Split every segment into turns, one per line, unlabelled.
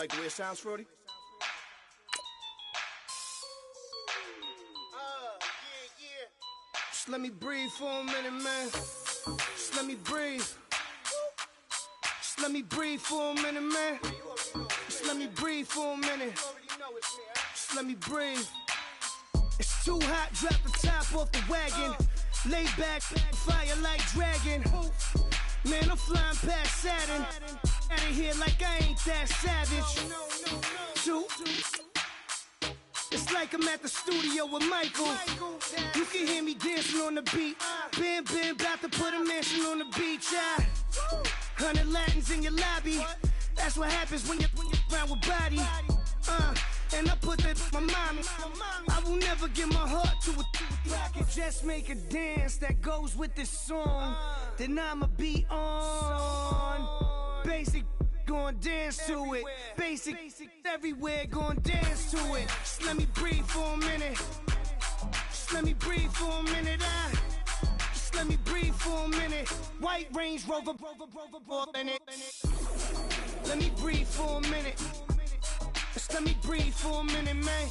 like the way it sounds, Frody? Just let me breathe for a minute, man. Just let me breathe. Just let me breathe for a minute, man. Just let me breathe for a minute. Just let me breathe. It's too hot, drop the top off the wagon. Lay back, fire like dragon. Man, I'm flying past Saturn. Out of here like I ain't that savage. Two. It's like I'm at the studio with Michael. You can hear me dancing on the beat. Bam, about to put a mansion on the beach. 100 Latins in your lobby. That's what happens when you're around with body. And I put that in my mommy. I will never give my heart to a I can just make a dance that goes with this song. Then I'ma be on. Basic, gon' dance to it. Basic, everywhere, gon' dance to it. Just let me breathe for a minute. Just let me breathe for a minute. Just let me breathe for a minute. White Range Rover, in it. Let me breathe for a minute. Just let me breathe for a minute, man.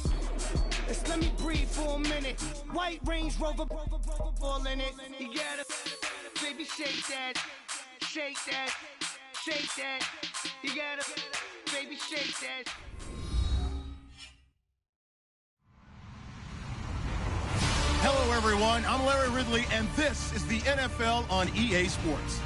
Just let me breathe for a minute. White Range Rover, all in it. You gotta, baby, shake that, shake that, shake that. You gotta, baby, shake that.
Hello, everyone. I'm Larry Ridley, and this is the NFL on EA Sports.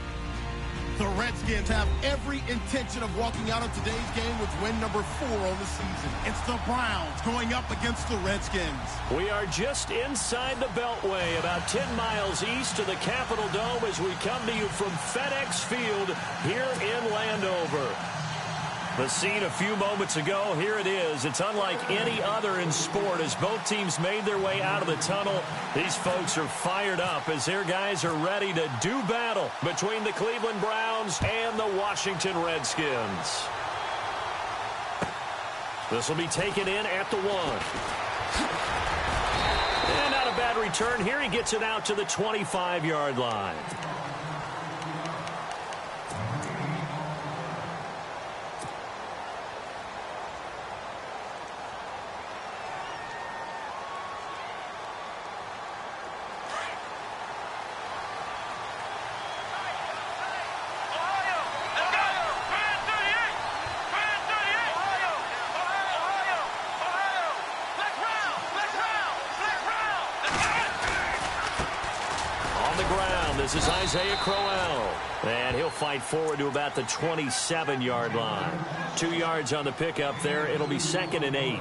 The Redskins have every intention of walking out of today's game with win number 4 on the season. It's the Browns going up against the Redskins.
We are just inside the Beltway, about 10 miles east of the Capitol Dome as we come to you from FedEx Field here in Landover. The scene a few moments ago, here it is. It's unlike any other in sport as both teams made their way out of the tunnel. These folks are fired up as their guys are ready to do battle between the Cleveland Browns and the Washington Redskins. This will be taken in at the 1. And not a bad return here. He gets it out to the 25-yard line. This is Isaiah Crowell, and he'll fight forward to about the 27-yard line. 2 yards on the pickup there. It'll be 2nd and 8.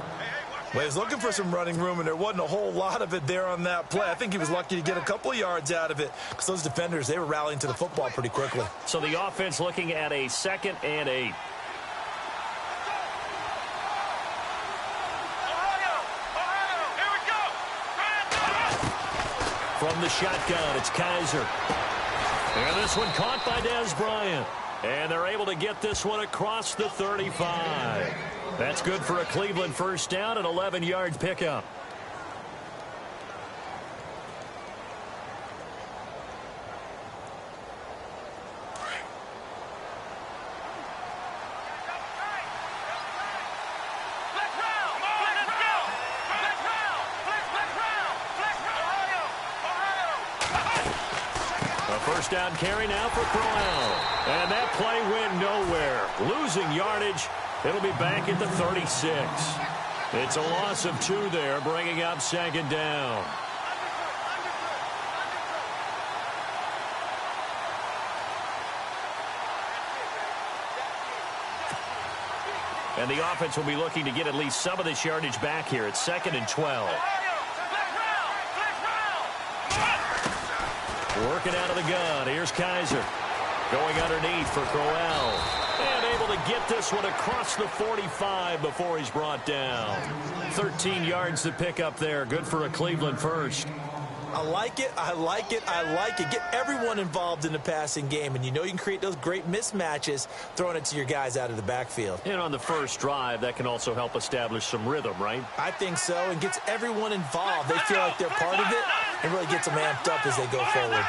Well, he was looking for some running room, and there wasn't a whole lot of it there on that play. I think he was lucky to get a couple of yards out of it because those defenders, they were rallying to the football pretty quickly.
So the offense looking at a 2nd and 8. From the shotgun, it's Kaiser. And this one caught by Dez Bryant. And they're able to get this one across the 35. That's good for a Cleveland first down, an 11-yard pickup. First down carry now for Crowell. And that play went nowhere. Losing yardage. It'll be back at the 36. It's a loss of 2 there, bringing up 2nd down. And the offense will be looking to get at least some of this yardage back here. It's 2nd and 12. Working out of the gun. Here's Kaiser. Going underneath for Crowell. And able to get this one across the 45 before he's brought down. 13 yards to pick up there. Good for a Cleveland first.
I like it. I like it. I like it. Get everyone involved in the passing game. And you know you can create those great mismatches throwing it to your guys out of the backfield.
And on the first drive, that can also help establish some rhythm, right?
I think so. And gets everyone involved. They feel like they're part of it. And really gets them amped up as they go forward.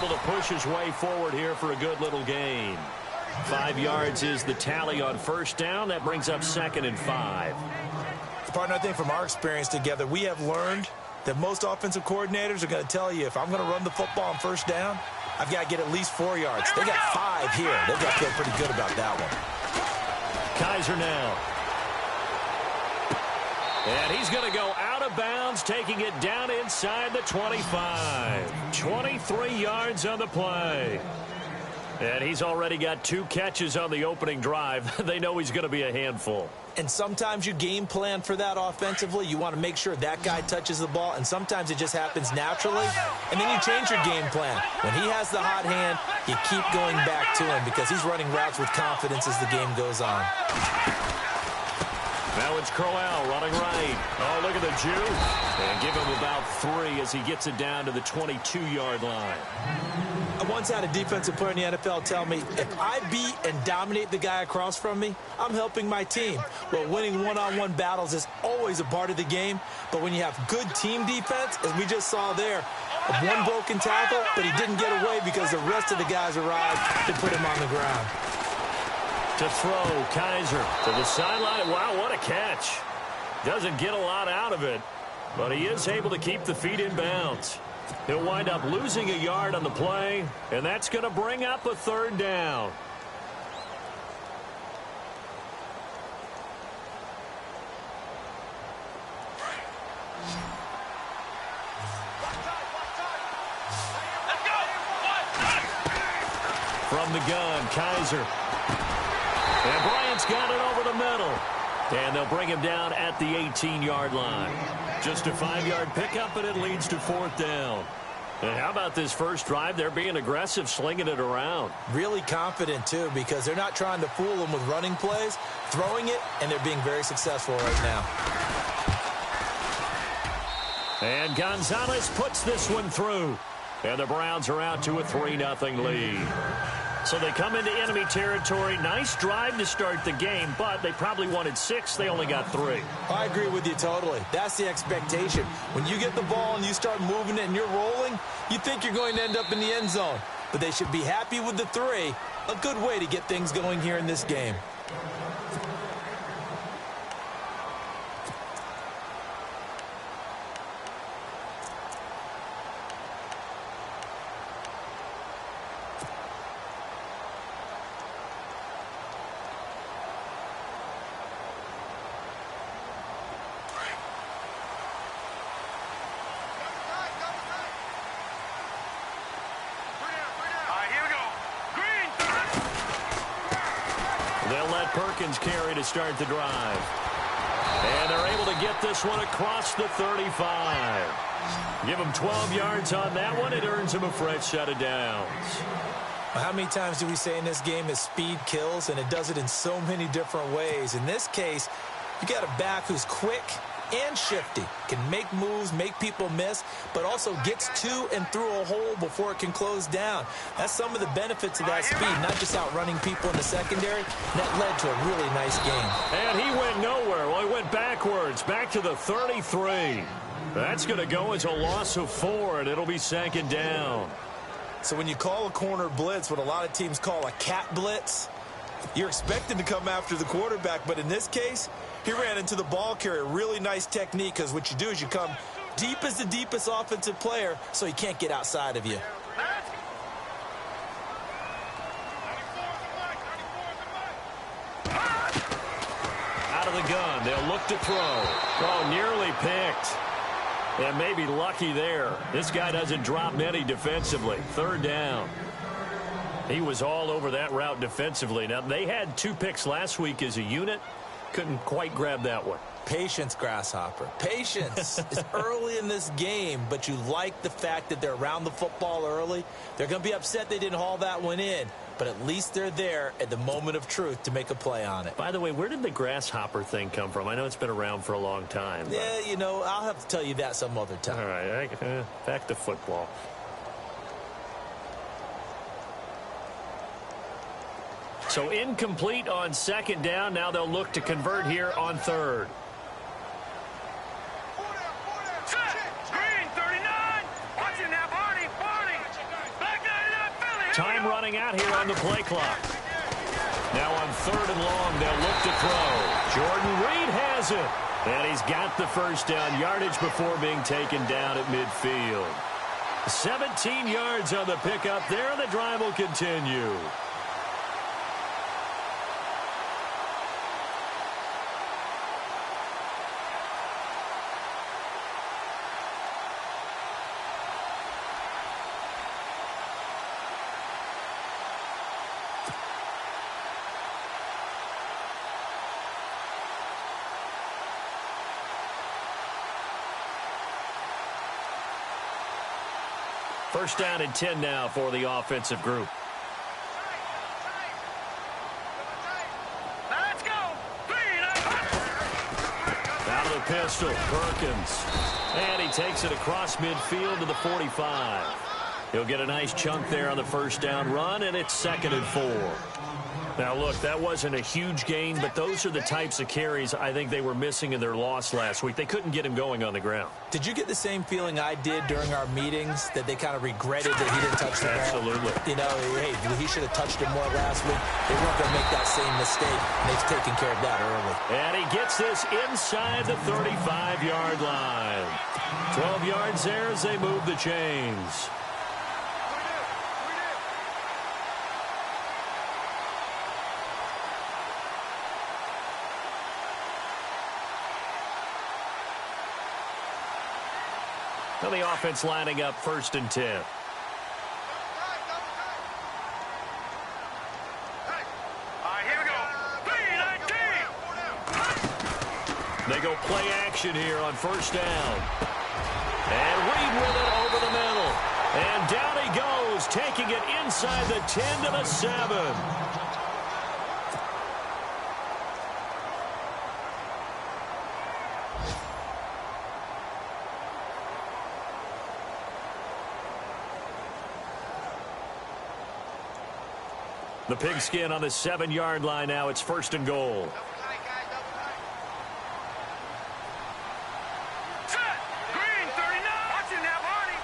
able to push his way forward here for a good little gain. 5 yards is the tally on first down. That brings up 2nd and 5.
Partner, I think from our experience together, we have learned that most offensive coordinators are going to tell you, if I'm going to run the football on first down, I've got to get at least 4 yards. They got 5 here. They've got to feel pretty good about that one.
Kaiser now. And he's going to go out of bounds, taking it down inside the 25. 23 yards on the play. And he's already got 2 catches on the opening drive. They know he's going to be a handful.
And sometimes you game plan for that offensively. You want to make sure that guy touches the ball, and sometimes it just happens naturally. And then you change your game plan. When he has the hot hand, you keep going back to him because he's running routes with confidence as the game goes on.
Now it's Crowell running right. Oh, look at the juke. And give him about 3 as he gets it down to the 22-yard line.
I once had a defensive player in the NFL tell me, if I beat and dominate the guy across from me, I'm helping my team. Well, winning one-on-one battles is always a part of the game, but when you have good team defense, as we just saw there, one broken tackle, but he didn't get away because the rest of the guys arrived to put him on the ground.
To throw, Kaiser to the sideline. Wow, what a catch. Doesn't get a lot out of it, but he is able to keep the feet in bounds. He'll wind up losing a yard on the play, and that's going to bring up a 3rd down. From the gun, Kaiser. And Bryant's got it over the middle. And they'll bring him down at the 18-yard line. Just a 5-yard pickup, and it leads to 4th down. And how about this first drive? They're being aggressive, slinging it around.
Really confident, too, because they're not trying to fool them with running plays, throwing it, and they're being very successful right now.
And Gonzalez puts this one through. And the Browns are out to a 3-0 lead. So they come into enemy territory. Nice drive to start the game, but they probably wanted 6. They only got 3.
I agree with you totally. That's the expectation. When you get the ball and you start moving it and you're rolling, you think you're going to end up in the end zone. But they should be happy with the 3. A good way to get things going here in this game.
Perkins carry to start the drive. And they're able to get this one across the 35. Give him 12 yards on that one. It earns him a fresh set of downs.
How many times do we say in this game that speed kills, and it does it in so many different ways? In this case, you got a back who's quick and shifty, can make moves, make people miss, but also gets to and through a hole before it can close down. That's some of the benefits of that speed, not just outrunning people in the secondary. That led to a really nice game.
And he went nowhere. Well, he went backwards, back to the 33. That's going to go as a loss of 4, and it'll be 2nd down.
So when you call a corner blitz, what a lot of teams call a cat blitz, you're expected to come after the quarterback, but in this case, he ran into the ball carrier. Really nice technique, because what you do is you come deep as the deepest offensive player, so he can't get outside of you.
Out of the gun, they'll look to throw. Oh, nearly picked. And maybe lucky there. This guy doesn't drop many defensively. 3rd down. He was all over that route defensively. Now, they had 2 picks last week as a unit. Couldn't quite grab that one.
Patience, Grasshopper. Patience. It's early in this game, but you like the fact that they're around the football early. They're going to be upset they didn't haul that one in, but at least they're there at the moment of truth to make a play on it.
By the way, where did the Grasshopper thing come from? I know it's been around for a long time. But...
yeah, you know, I'll have to tell you that some other time.
All right, back to football. So incomplete on 2nd down. Now they'll look to convert here on 3rd.
Green, 39. Watching that, Barney. Back there.
Time running out here on the play clock. Now on 3rd and long, they'll look to throw. Jordan Reed has it. And he's got the first down, yardage before being taken down at midfield. 17 yards on the pickup there, and the drive will continue. First down and 10 now for the offensive group.
Let's go.
Out of the pistol, Perkins. And he takes it across midfield to the 45. He'll get a nice chunk there on the first down run, and it's 2nd and 4. Now, look, that wasn't a huge gain, but those are the types of carries I think they were missing in their loss last week. They couldn't get him going on the ground.
Did you get the same feeling I did during our meetings, that they kind of regretted that he didn't touch the ball?
Absolutely.
You know, hey, he should have touched it more last week. They weren't going to make that same mistake, and they've taken care of that early.
And he gets this inside the 35-yard line. 12 yards there as they move the chains. Now the offense lining up 1st and 10.
Here we go. 3-19.
They go play action here on 1st down. And Reed with it over the middle. And down he goes, taking it inside the 10 to the 7. The pigskin on the 7-yard line now. It's 1st and goal.
Set. Green, 39. Watch it now, Barney.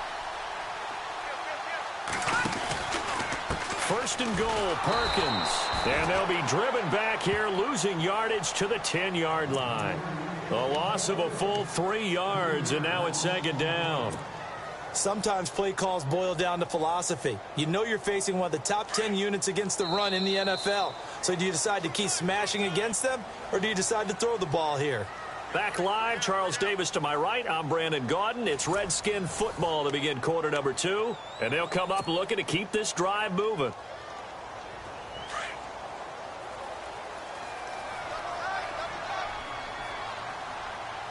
1st and goal, Perkins. And they'll be driven back here, losing yardage to the 10-yard line. A loss of a full 3 yards, and now it's 2nd down.
Sometimes play calls boil down to philosophy. You know you're facing one of the top 10 units against the run in the NFL. So do you decide to keep smashing against them, or do you decide to throw the ball here?
Back live, Charles Davis to my right. I'm Brandon Gaudin. It's Redskin football to begin quarter number 2. And they'll come up looking to keep this drive moving.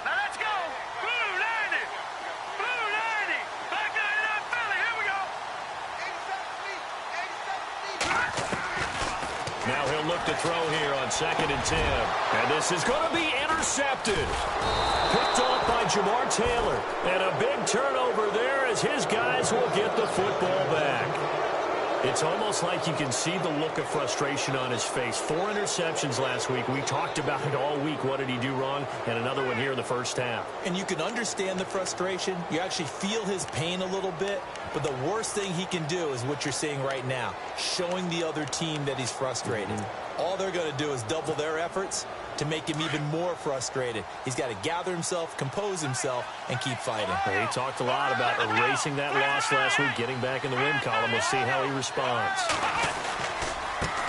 Now let's go. Blue 90. Blue 90. Back in that Philly. Here we go. 87 feet.
Now he'll look to throw here on 2nd and 10. And this is going to be intercepted. Picked off by Jamar Taylor. And a big turnover there as his guys will get the football back. It's almost like you can see the look of frustration on his face. 4 interceptions last week. We talked about it all week. What did he do wrong? And another one here in the first half.
And you can understand the frustration. You actually feel his pain a little bit. But the worst thing he can do is what you're seeing right now, showing the other team that he's frustrated. All they're going to do is double their efforts to make him even more frustrated. He's got to gather himself, compose himself, and keep fighting.
He talked a lot about erasing that loss last week, getting back in the win column. We'll see how he responds.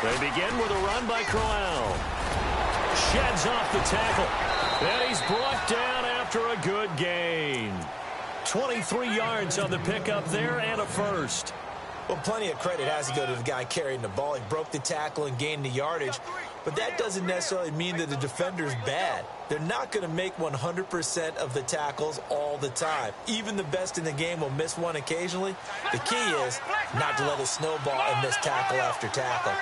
They begin with a run by Crowell. Sheds off the tackle. And he's brought down after a good gain. 23 yards on the pickup there and a first.
Well, plenty of credit has to go to the guy carrying the ball. He broke the tackle and gained the yardage. But that doesn't necessarily mean that the defender's bad. They're not going to make 100% of the tackles all the time. Even the best in the game will miss one occasionally. The key is not to let it snowball and miss tackle after tackle.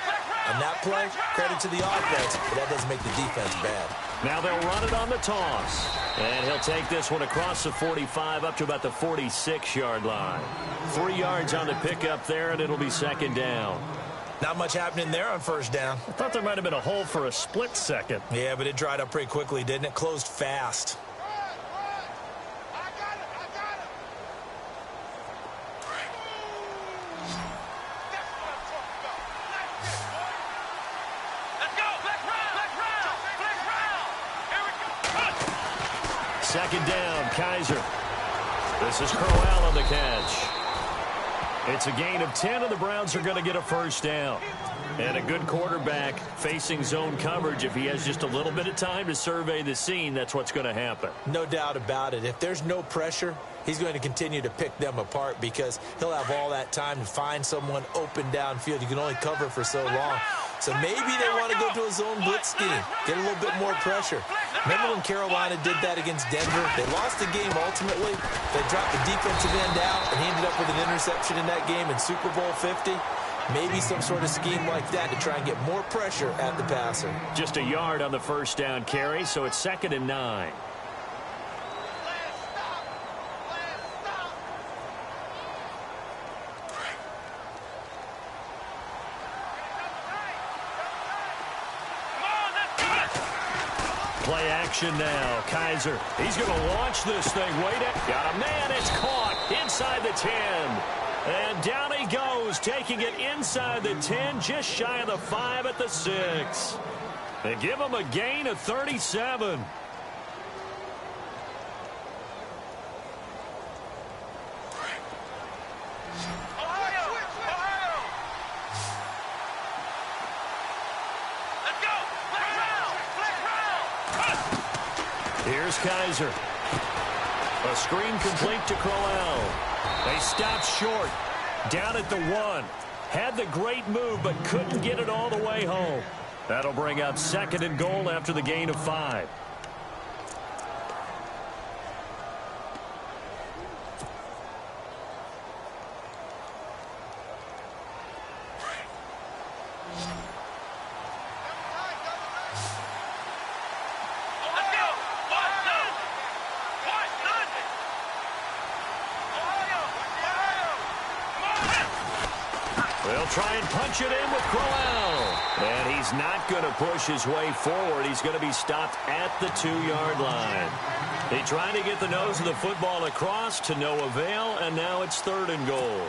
On that play, credit to the offense, but that doesn't make the defense bad.
Now they'll run it on the toss. And he'll take this one across the 45 up to about the 46-yard line. 3 yards on the pickup there, and it'll be 2nd down.
Not much happening there on 1st down.
I thought there might have been a hole for a split second.
Yeah, but it dried up pretty quickly, didn't it? Closed fast.
Second down, Kaiser. This is Crowell on the catch. It's a gain of 10, and the Browns are going to get a first down. And a good quarterback facing zone coverage. If he has just a little bit of time to survey the scene, that's what's going to happen.
No doubt about it. If there's no pressure, he's going to continue to pick them apart because he'll have all that time to find someone open downfield. You can only cover for so long. So maybe they want to go to a zone blitz scheme, get a little bit more pressure. Remember when Carolina did that against Denver? They lost the game ultimately. They dropped the defensive end out, and he ended up with an interception in that game in Super Bowl 50. Maybe some sort of scheme like that to try and get more pressure at the passer.
Just a yard on the first down carry, so it's 2nd and 9. Play action now. Kaiser. He's going to launch this thing. Wait it. Got a man. It's caught inside the 10. And down he goes, taking it inside the 10, just shy of the 5 at the 6. They give him a gain of 37. Here's Kaiser. A screen complete to Crowell. They stopped short. Down at the 1. Had the great move, but couldn't get it all the way home. That'll bring up 2nd and goal after the gain of 5. They'll try and punch it in with Crowell. And he's not going to push his way forward. He's going to be stopped at the 2-yard line. They tried to get the nose of the football across to no avail, and now it's 3rd and goal.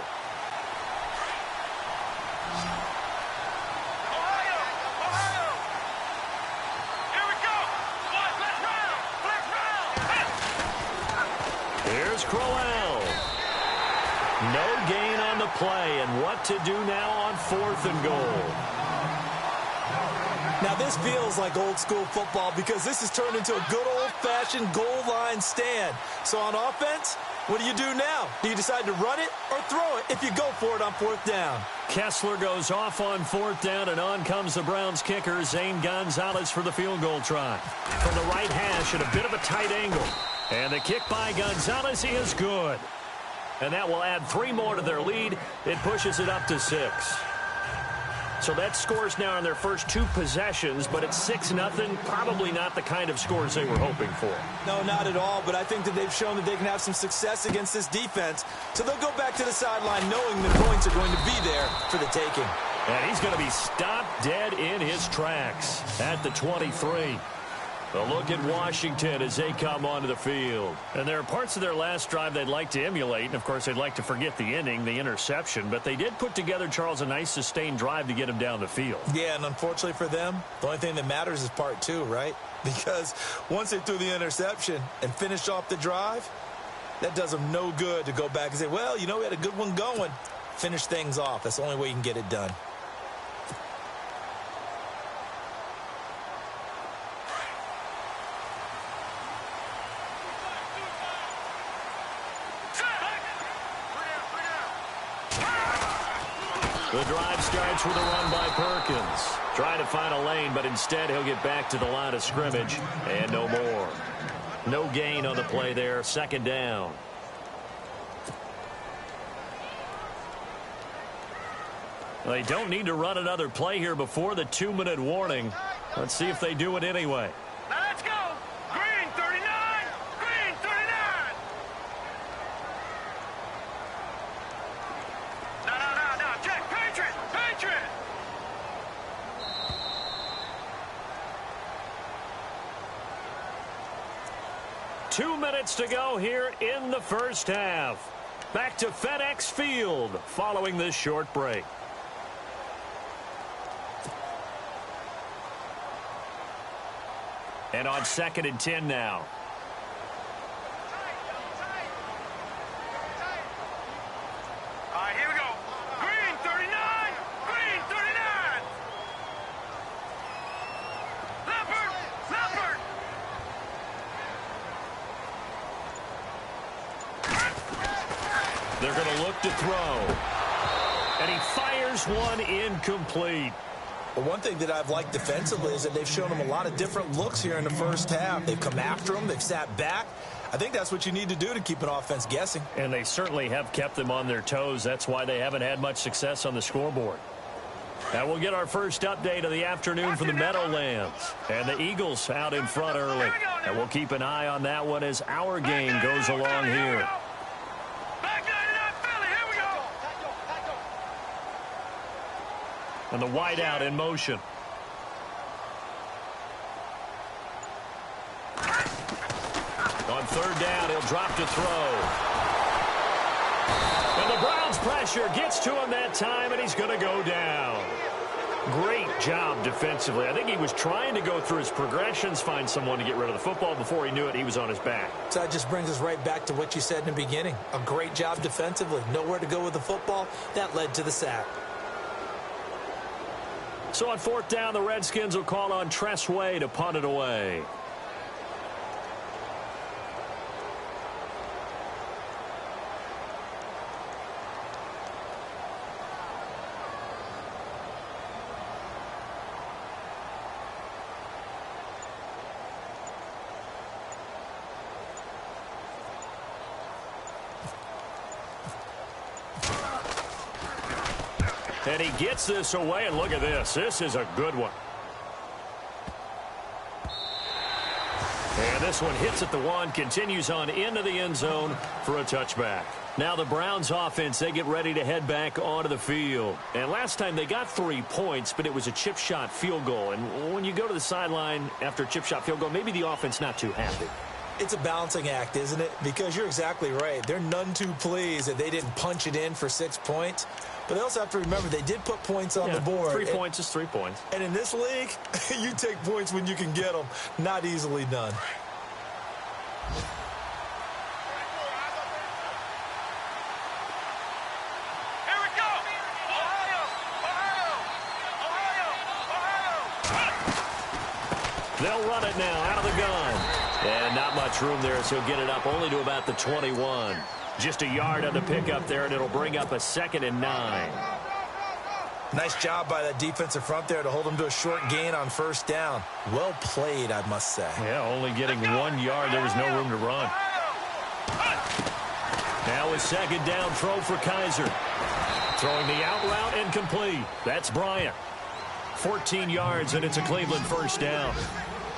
Here's Crowell. No gain on the play, and what to do now on 4th and goal.
Now this feels like old school football because this has turned into a good old-fashioned goal line stand. So on offense, what do you do now? Do you decide to run it or throw it if you go for it on 4th down?
Kessler goes off on 4th down, and on comes the Browns kicker, Zane Gonzalez, for the field goal try. From the right hash at a bit of a tight angle. And the kick by Gonzalez is good. And that will add 3 more to their lead. It pushes it up to 6. So that scores now in their first 2 possessions, but it's 6-0. Probably not the kind of scores they were hoping for.
No, not at all, but I think that they've shown that they can have some success against this defense. So they'll go back to the sideline knowing the points are going to be there for the taking.
And he's going to be stopped dead in his tracks at the 23. A look at Washington as they come onto the field. And there are parts of their last drive they'd like to emulate. And, of course, they'd like to forget the inning, the interception. But they did put together, Charles, a nice sustained drive to get him down the field.
Yeah, and unfortunately for them, the only thing that matters is part 2, right? Because once they threw the interception and finished off the drive, that does them no good to go back and say, well, you know, we had a good one going. Finish things off. That's the only way you can get it done.
The drive starts with a run by Perkins. Trying to find a lane, but instead he'll get back to the line of scrimmage and no more. No gain on the play there. 2nd down. They don't need to run another play here before the 2-minute warning. Let's see if they do it anyway.
Now let's go. Green 39. Green 39. No. Check. Patriot. Patriot.
Two minutes to go here in the first half. Back to FedEx Field following this short break. And on 2nd and 10 now. They're going to look to throw. And he fires one incomplete.
Well, one thing that I've liked defensively is that they've shown him a lot of different looks here in the first half. They've come after him. They've sat back. I think that's what you need to do to keep an offense guessing.
And they certainly have kept them on their toes. That's why they haven't had much success on the scoreboard. And we'll get our first update of the afternoon from the Meadowlands. And the Eagles out in front early. And we'll keep an eye on that one as our game goes along here. And the wideout in motion. On third down, he'll drop to throw. And the Browns' pressure gets to him that time, and he's going to go down. Great job defensively. I think he was trying to go through his progressions, find someone to get rid of the football. Before he knew it, he was on his back.
So that just brings us right back to what you said in the beginning. A great job defensively. Nowhere to go with the football. That led to the sack.
So on fourth down, the Redskins will call on Tress Way to punt it away. And he gets this away, and look at this. This is a good one. And this one hits at the one, continues on into the end zone for a touchback. Now the Browns offense, they get ready to head back onto the field. And last time they got 3 points, but it was a chip shot field goal. And when you go to the sideline after a chip shot field goal, maybe the offense not too happy.
It's a balancing act, isn't it? Because you're exactly right. They're none too pleased that they didn't punch it in for 6 points. But they also have to remember they did put points on the board.
3 points is 3 points.
And in this league, you take points when you can get them. Not easily done.
Here we go. Ohio.
They'll run it now out of the gun. And not much room there, so he'll get it up only to about the 21. Just a yard on the pickup there, and it'll bring up a 2nd and 9.
Nice job by that defensive front there to hold them to a short gain on first down. Well played, I must say.
Yeah, only getting 1 yard. There was no room to run. Now a 2nd down throw for Kaiser. Throwing the out route incomplete. That's Bryant. 14 yards, and it's a Cleveland first down.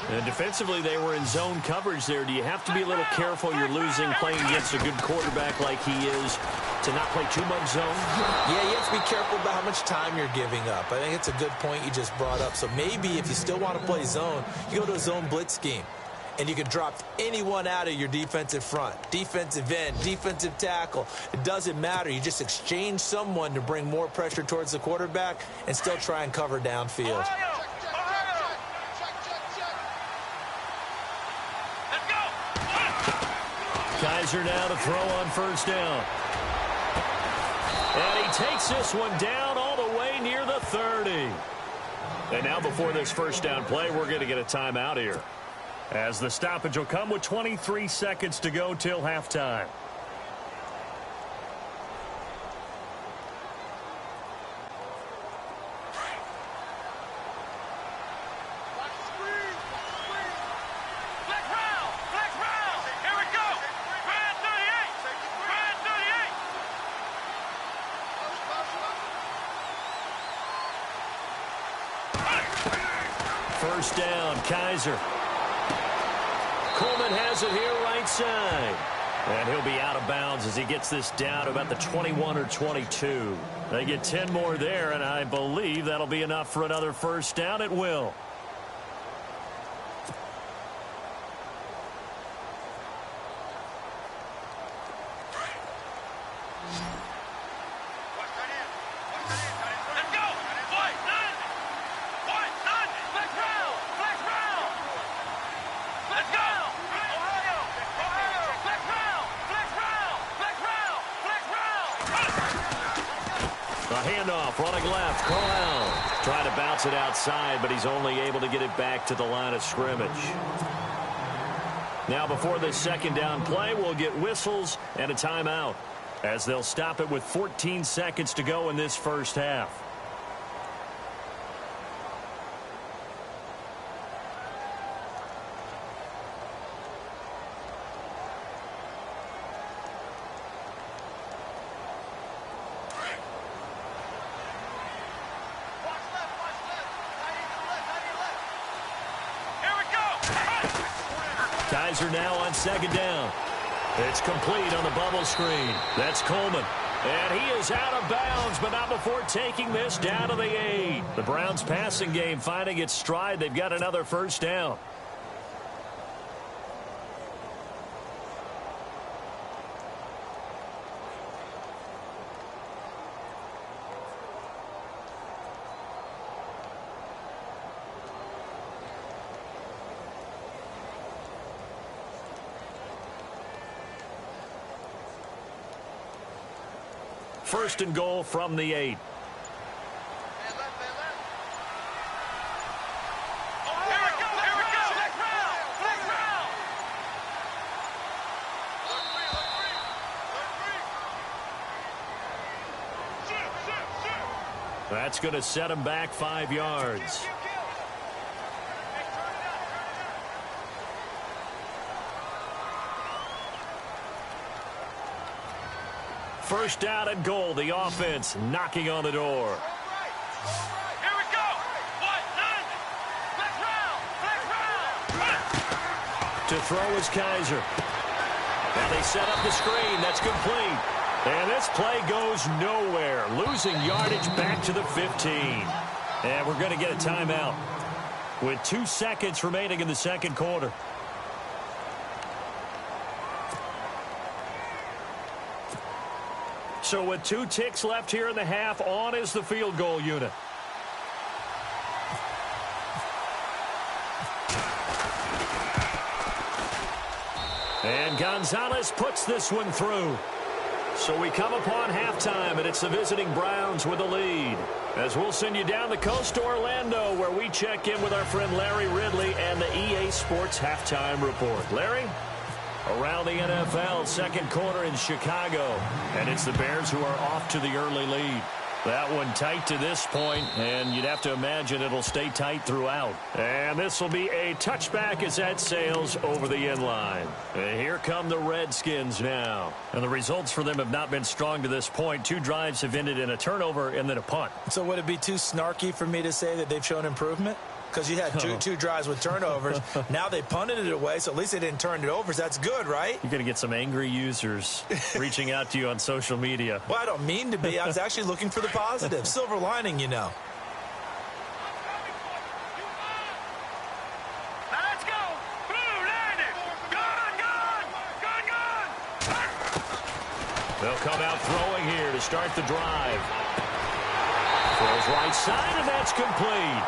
And defensively, they were in zone coverage there. Do you have to be a little careful? You're losing playing against a good quarterback like he is to not play too much zone?
Yeah, you have to be careful about how much time you're giving up. I think it's a good point you just brought up. So maybe if you still want to play zone, you go to a zone blitz scheme. And you can drop anyone out of your defensive front. Defensive end, defensive tackle. It doesn't matter. You just exchange someone to bring more pressure towards the quarterback and still try and cover downfield.
Kaiser now to throw on first down. And he takes this one down all the way near the 30. And now before this first down play, we're going to get a timeout here, as the stoppage will come with 23 seconds to go till halftime. First down, Kaiser. Coleman has it here right side. And he'll be out of bounds as he gets this down to about the 21 or 22. They get 10 more there, and I believe that'll be enough for another first down. It will. Handoff, running left, Corral. Trying to bounce it outside, but he's only able to get it back to the line of scrimmage. Now before this second down play, we'll get whistles and a timeout. as they'll stop it with 14 seconds to go in this first half. Kaiser now on second down. It's complete on the bubble screen. That's Coleman. And he is out of bounds, but not before taking this down to the 8. The Browns passing game finding its stride. They've got another first down. First and goal from the 8. That's going to set him back 5 yards. First down and goal. The offense knocking on the door.
Here we go.
To throw is Kaiser. Now they set up the screen. That's complete. And this play goes nowhere. Losing yardage back to the 15. And we're going to get a timeout with 2 seconds remaining in the second quarter. So with 2 ticks left here in the half, on is the field goal unit. And Gonzalez puts this one through. So we come upon halftime, and it's the visiting Browns with the lead. As we'll send you down the coast to Orlando, where we check in with our friend Larry Ridley and the EA Sports Halftime Report. Larry? Around the NFL, second quarter in Chicago. And it's the Bears who are off to the early lead. That one tight to this point, and you'd have to imagine it'll stay tight throughout. And this will be a touchback as that sails over the end line. And here come the Redskins now. And the results for them have not been strong to this point. 2 drives have ended in a turnover and then a punt.
So would it be too snarky for me to say that they've shown improvement? Because you had two drives with turnovers. Now they punted it away, so at least they didn't turn it over. So that's good, right?
You're going to get some angry users reaching out to you on social media.
Well, I don't mean to be. I was actually looking for the positive. Silver lining, you know.
Let's go. Blue landed. Gone.
They'll come out throwing here to start the drive. Throws right side, and that's complete.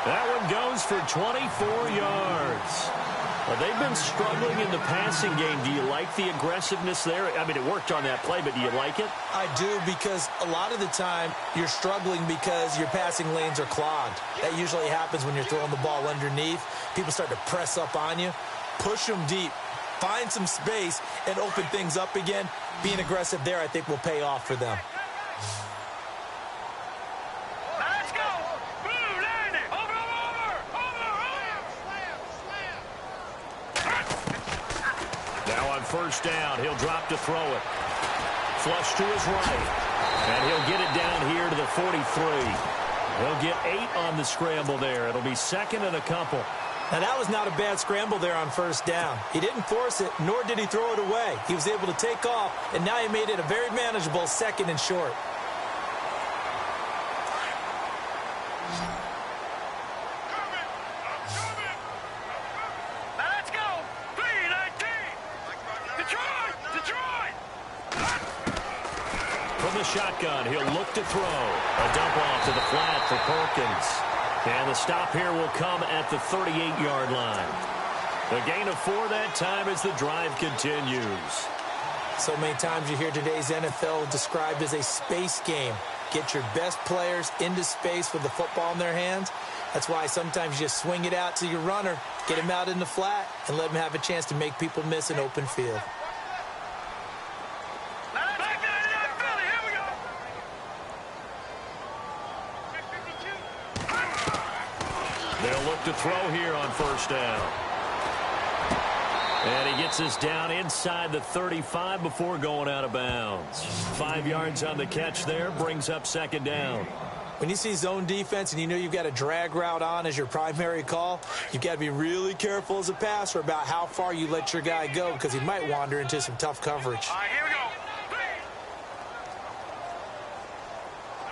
That one goes for 24 yards. Well, they've been struggling in the passing game. Do you like the aggressiveness there? I mean, it worked on that play, but do you like it?
I do, because a lot of the time you're struggling because your passing lanes are clogged. That usually happens when you're throwing the ball underneath. People start to press up on you. Push them deep. Find some space and open things up again. Being aggressive there, I think, will pay off for them.
First down. He'll drop to throw it. Flush to his right. And he'll get it down here to the 43. He'll get 8 on the scramble there. It'll be second and a couple.
Now, that was not a bad scramble there on first down. He didn't force it, nor did he throw it away. He was able to take off, and now he made it a very manageable second and short.
Shotgun. He'll look to throw. A dump off to the flat for Perkins. And the stop here will come at the 38-yard line. The gain of 4 that time as the drive continues.
So many times you hear today's NFL described as a space game. Get your best players into space with the football in their hands. That's why sometimes you just swing it out to your runner, get him out in the flat, and let him have a chance to make people miss an open field.
Let's go.
to throw here on first down. And he gets this down inside the 35 before going out of bounds. 5 yards on the catch there, brings up second down.
When you see zone defense and you know you've got a drag route on as your primary call, you've got to be really careful as a passer about how far you let your guy go because he might wander into some tough coverage.
All right, here we go.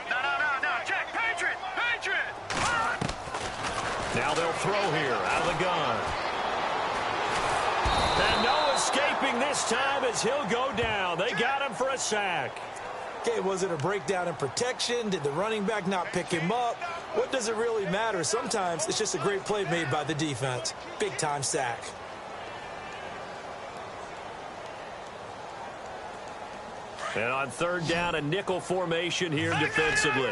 No. Check. Patriot.
Now they'll throw here out of the gun. And no escaping this time as he'll go down. They got him for a sack.
Okay, was it a breakdown in protection? Did the running back not pick him up? What does it really matter? Sometimes it's just a great play made by the defense. Big-time sack.
And on third down, a nickel formation here defensively.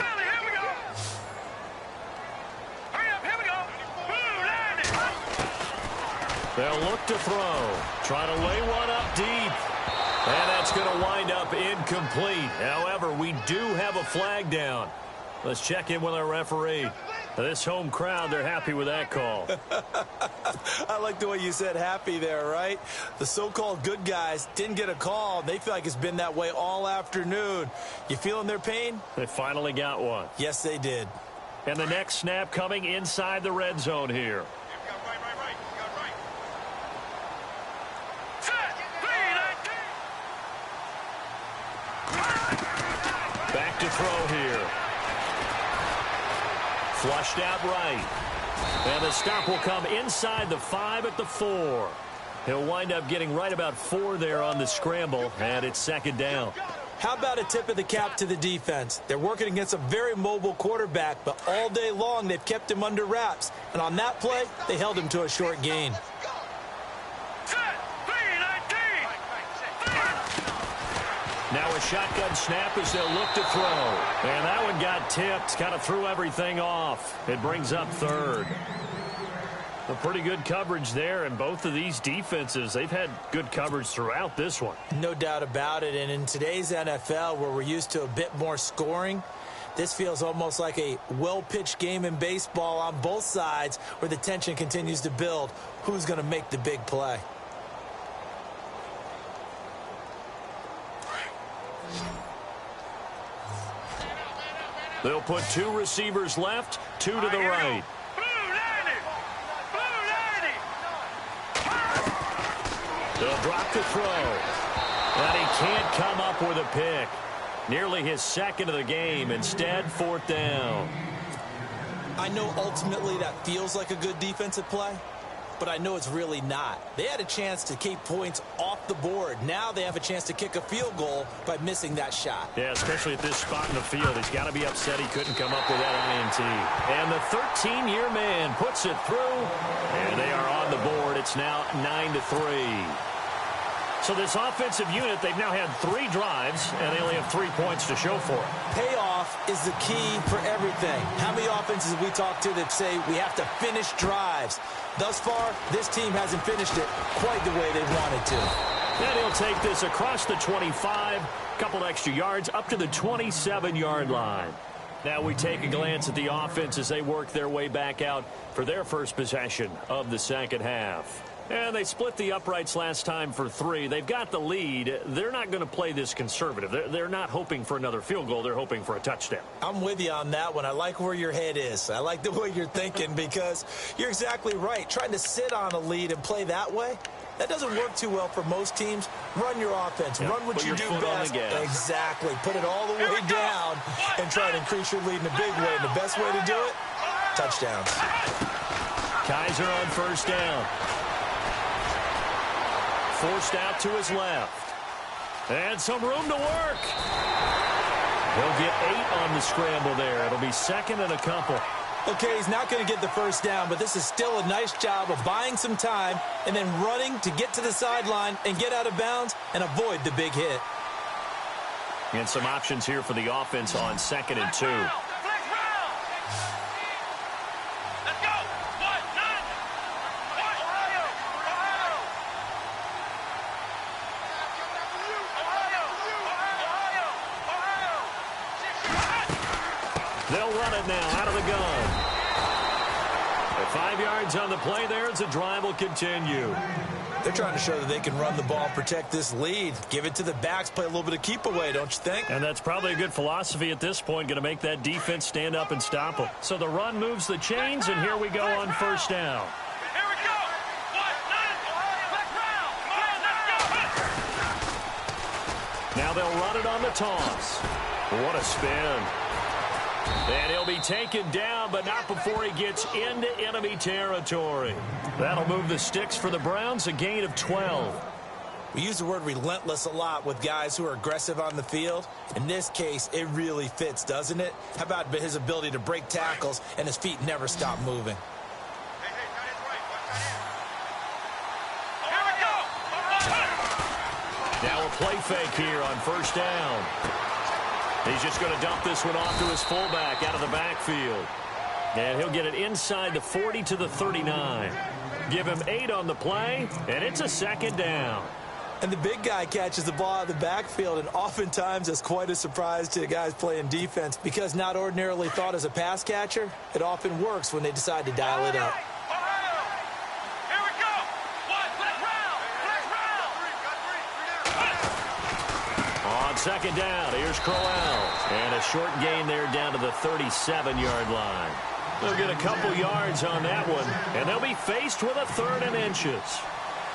They'll look to throw. Try to lay one up deep. And that's going to wind up incomplete. However, we do have a flag down. Let's check in with our referee. This home crowd, they're happy with that call.
I like the way you said happy there, right? The so-called good guys didn't get a call. They feel like it's been that way all afternoon. You feeling their pain?
They finally got one.
Yes, they did.
And the next snap coming inside the red zone here. Back to throw here. Flushed out right. And the stop will come inside the 5 at the 4. He'll wind up getting right about 4 there on the scramble, and it's second down.
How about a tip of the cap to the defense? They're working against a very mobile quarterback, but all day long they've kept him under wraps. And on that play, they held him to a short gain.
Now a shotgun snap as they'll look to throw. And that one got tipped, kind of threw everything off. It brings up third. A pretty good coverage there, and both of these defenses, they've had good coverage throughout this one.
No doubt about it, and in today's NFL, where we're used to a bit more scoring, this feels almost like a well-pitched game in baseball on both sides where the tension continues to build. Who's going to make the big play?
They'll put 2 receivers left, 2 to the right. They'll drop the throw. And he can't come up with a pick. Nearly his second of the game. Instead, fourth down.
I know ultimately that feels like a good defensive play, but I know it's really not. They had a chance to keep points off the board. Now they have a chance to kick a field goal by missing that shot.
Yeah, especially at this spot in the field. He's got to be upset he couldn't come up with that INT. And the 13-year man puts it through, and they are on the board. It's now 9-3. So this offensive unit, they've now had 3 drives, and they only have 3 points to show for it.
Payoff is the key for everything. How many offenses have we talked to that say we have to finish drives? Thus far, this team hasn't finished it quite the way they wanted to.
And he'll take this across the 25, couple extra yards, up to the 27-yard line. Now we take a glance at the offense as they work their way back out for their first possession of the second half. And they split the uprights last time for 3. They've got the lead. They're not going to play this conservative. They're not hoping for another field goal. They're hoping for a touchdown.
I'm with you on that one. I like where your head is. I like the way you're thinking because you're exactly right. Trying to sit on a lead and play that way, that doesn't work too well for most teams. Run your offense.
Yeah,
run what you do best. Exactly. Put it all the way down and try to increase your lead in a big way. And the best way to do it, touchdowns.
Kaiser on first down. Forced out to his left. And some room to work. He'll get 8 on the scramble there. It'll be second and a couple.
Okay, he's not going to get the first down, but this is still a nice job of buying some time and then running to get to the sideline and get out of bounds and avoid the big hit.
And some options here for the offense on second and 2. They'll run it now out of the gun. They 5 yards on the play there as the drive will continue.
They're trying to show that they can run the ball, protect this lead. Give it to the backs, play a little bit of keep away, don't you think?
And that's probably a good philosophy at this point, going to make that defense stand up and stop them. So the run moves the chains, and here we go on first down.
Here we go.
Now they'll run it on the toss. What a spin. And he'll be taken down, but not before he gets into enemy territory. That'll move the sticks for the Browns, a gain of 12.
We use the word relentless a lot with guys who are aggressive on the field. In this case, it really fits, doesn't it? How about his ability to break tackles and his feet never stop moving?
Now a play fake here on first down. He's just going to dump this one off to his fullback out of the backfield. And he'll get it inside the 40 to the 39. Give him 8 on the play, and it's a second down.
And the big guy catches the ball out of the backfield, and oftentimes it's quite a surprise to the guys playing defense because not ordinarily thought as a pass catcher, it often works when they decide to dial it up.
On second down, here's Crowell. And a short gain there down to the 37-yard line. They'll get a couple yards on that one, and they'll be faced with a 3rd and inches.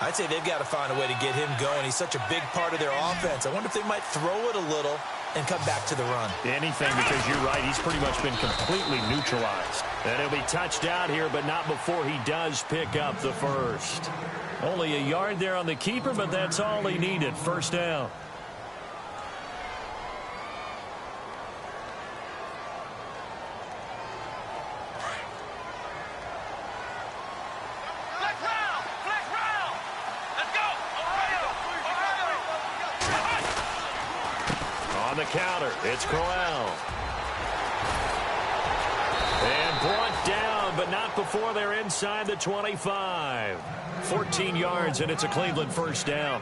I'd say they've got to find a way to get him going. He's such a big part of their offense. I wonder if they might throw it a little and come back to the run.
Anything, because you're right, he's pretty much been completely neutralized. And he'll be touched out here, but not before he does pick up the first. Only a yard there on the keeper, but that's all he needed. First down. On the counter, it's Crowell. And brought down, but not before they're inside the 25. 14 yards, and it's a Cleveland first down.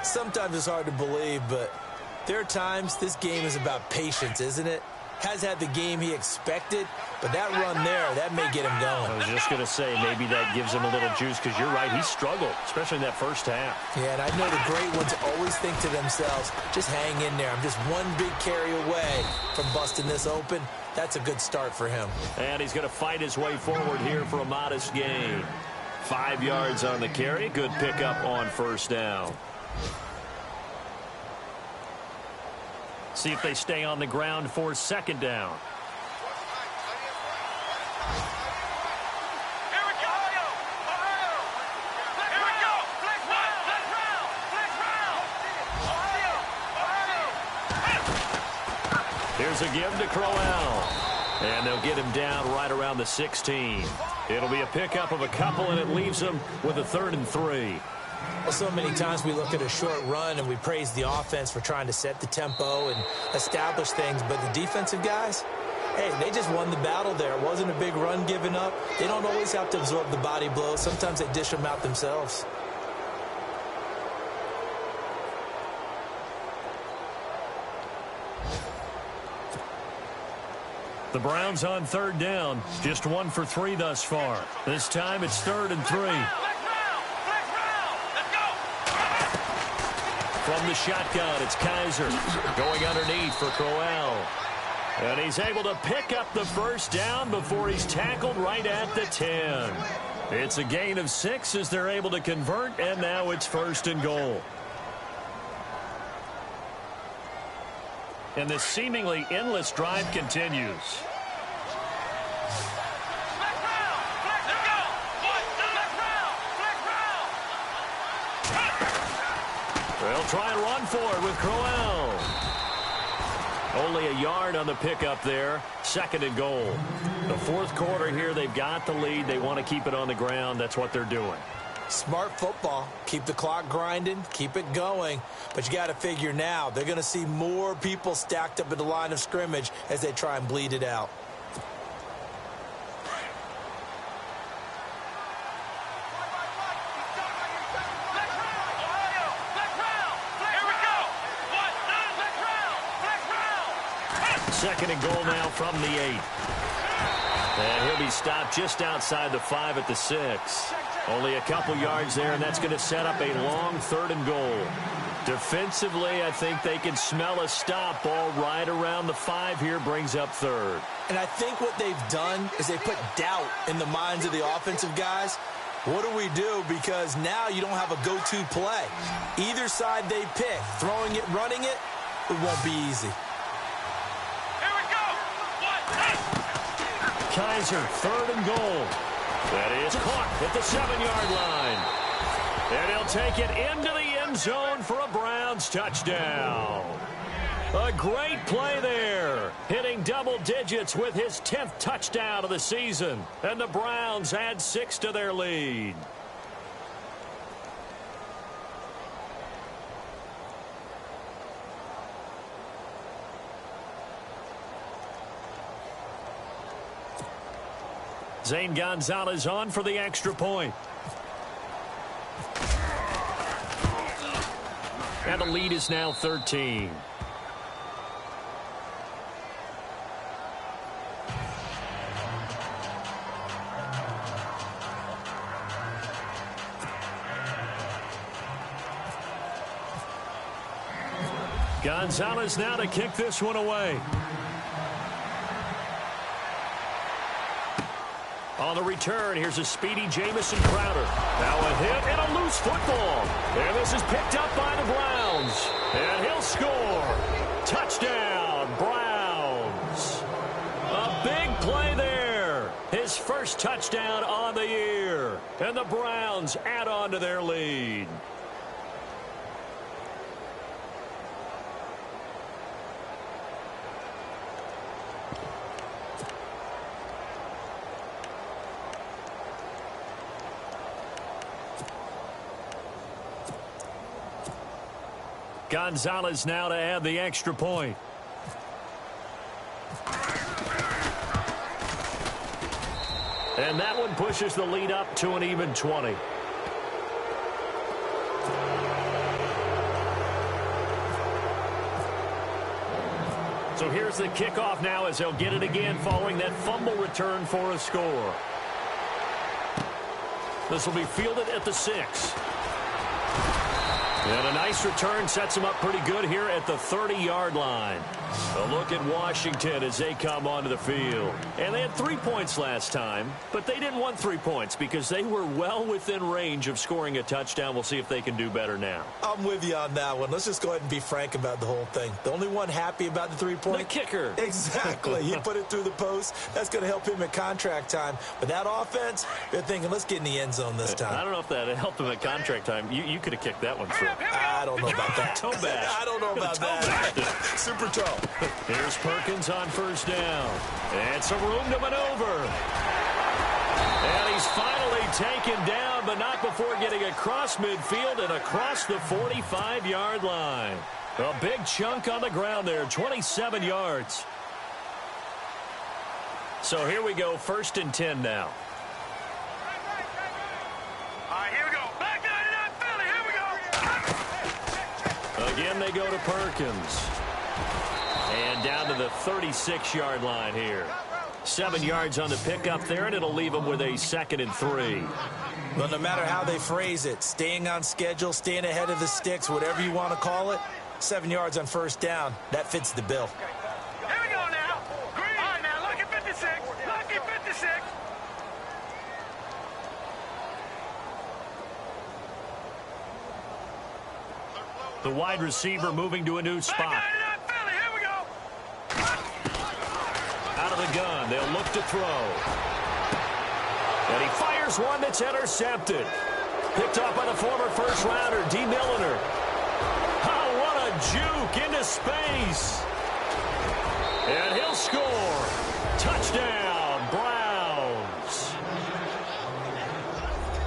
Sometimes it's hard to believe, but there are times this game is about patience, isn't it? Has had the game he expected, but that run there, that may get him going.
I was just going to say, maybe that gives him a little juice, because you're right, he struggled, especially in that first half.
Yeah, and I know the great ones always think to themselves, just hang in there. I'm just one big carry away from busting this open. That's a good start for him.
And he's going to fight his way forward here for a modest gain. 5 yards on the carry. Good pickup on first down. See if they stay on the ground for second down. Here's a give to Crowell. And they'll get him down right around the 16. It'll be a pickup of a couple, and it leaves them with a 3rd and 3.
Well, so many times we look at a short run and we praise the offense for trying to set the tempo and establish things, but the defensive guys, hey, they just won the battle there. It wasn't a big run given up. They don't always have to absorb the body blows. Sometimes they dish them out themselves.
The Browns on 3rd down, just 1 for 3 thus far. This time it's 3rd and 3. From the shotgun, it's Kaiser going underneath for Crowell. And he's able to pick up the first down before he's tackled right at the 10. It's a gain of 6 as they're able to convert, and now it's 1st and goal. And this seemingly endless drive continues. They'll try and run for it with Crowell. Only a yard on the pickup there. 2nd and goal. The 4th quarter here, they've got the lead. They want to keep it on the ground. That's what they're doing.
Smart football. Keep the clock grinding. Keep it going. But you got to figure now, they're going to see more people stacked up at the line of scrimmage as they try and bleed it out.
Second and goal now from the 8. And he'll be stopped just outside the 5 at the 6. Only a couple yards there, and that's going to set up a long 3rd and goal. Defensively, I think they can smell a stop. Ball right around the 5 here, brings up 3rd.
And I think what they've done is they put doubt in the minds of the offensive guys. What do we do? Because now you don't have a go-to play. Either side they pick, throwing it, running it, it won't be easy.
Here we go.
Kaiser, 3rd and goal. That is caught at the 7-yard line. And he'll take it into the end zone for a Browns touchdown. A great play there. Hitting double digits with his 10th touchdown of the season. And the Browns add 6 to their lead. Zane Gonzalez on for the extra point. And the lead is now 13. Gonzalez now to kick this one away. On the return, here's a speedy Jamison Crowder. Now a hit and a loose football. And this is picked up by the Browns. And he'll score. Touchdown, Browns. A big play there. His first touchdown on the year. And the Browns add on to their lead. Gonzalez now to add the extra point. And that one pushes the lead up to an even 20. So here's the kickoff now as they'll get it again following that fumble return for a score. This will be fielded at the 6. And a nice return sets them up pretty good here at the 30-yard line. A look at Washington as they come onto the field. And they had 3 points last time, but they didn't want 3 points because they were well within range of scoring a touchdown. We'll see if they can do better now.
I'm with you on that one. Let's just go ahead and be frank about the whole thing. The only one happy about the 3-point?
The kicker.
Exactly. He put it through the post. That's going to help him at contract time. But that offense, they're thinking, let's get in the end zone this time.
I don't know if that helped him at contract time. You could have kicked that one through.
I don't know about that.
Toe bash.
I don't know about that. Super toe.
Here's Perkins on first down. And some room to maneuver. And he's finally taken down, but not before getting across midfield and across the 45-yard line. A big chunk on the ground there, 27 yards. So here we go, 1st and 10 now.
All right, here we go. Back 99 Philly. Here we go.
Again, they go to Perkins. And down to the 36-yard line here. 7 yards on the pickup there, and it'll leave them with a 2nd and 3.
Well, no matter how they phrase it, staying on schedule, staying ahead of the sticks, whatever you want to call it, 7 yards on first down, that fits the bill.
Here we go now. Green. All right, now look at 56. Look at 56.
The wide receiver moving to a new spot. Out of the gun, they'll look to throw. And he fires one that's intercepted. Picked off by the former first-rounder, D. Milliner. Oh, what a juke into space. And he'll score. Touchdown, Browns.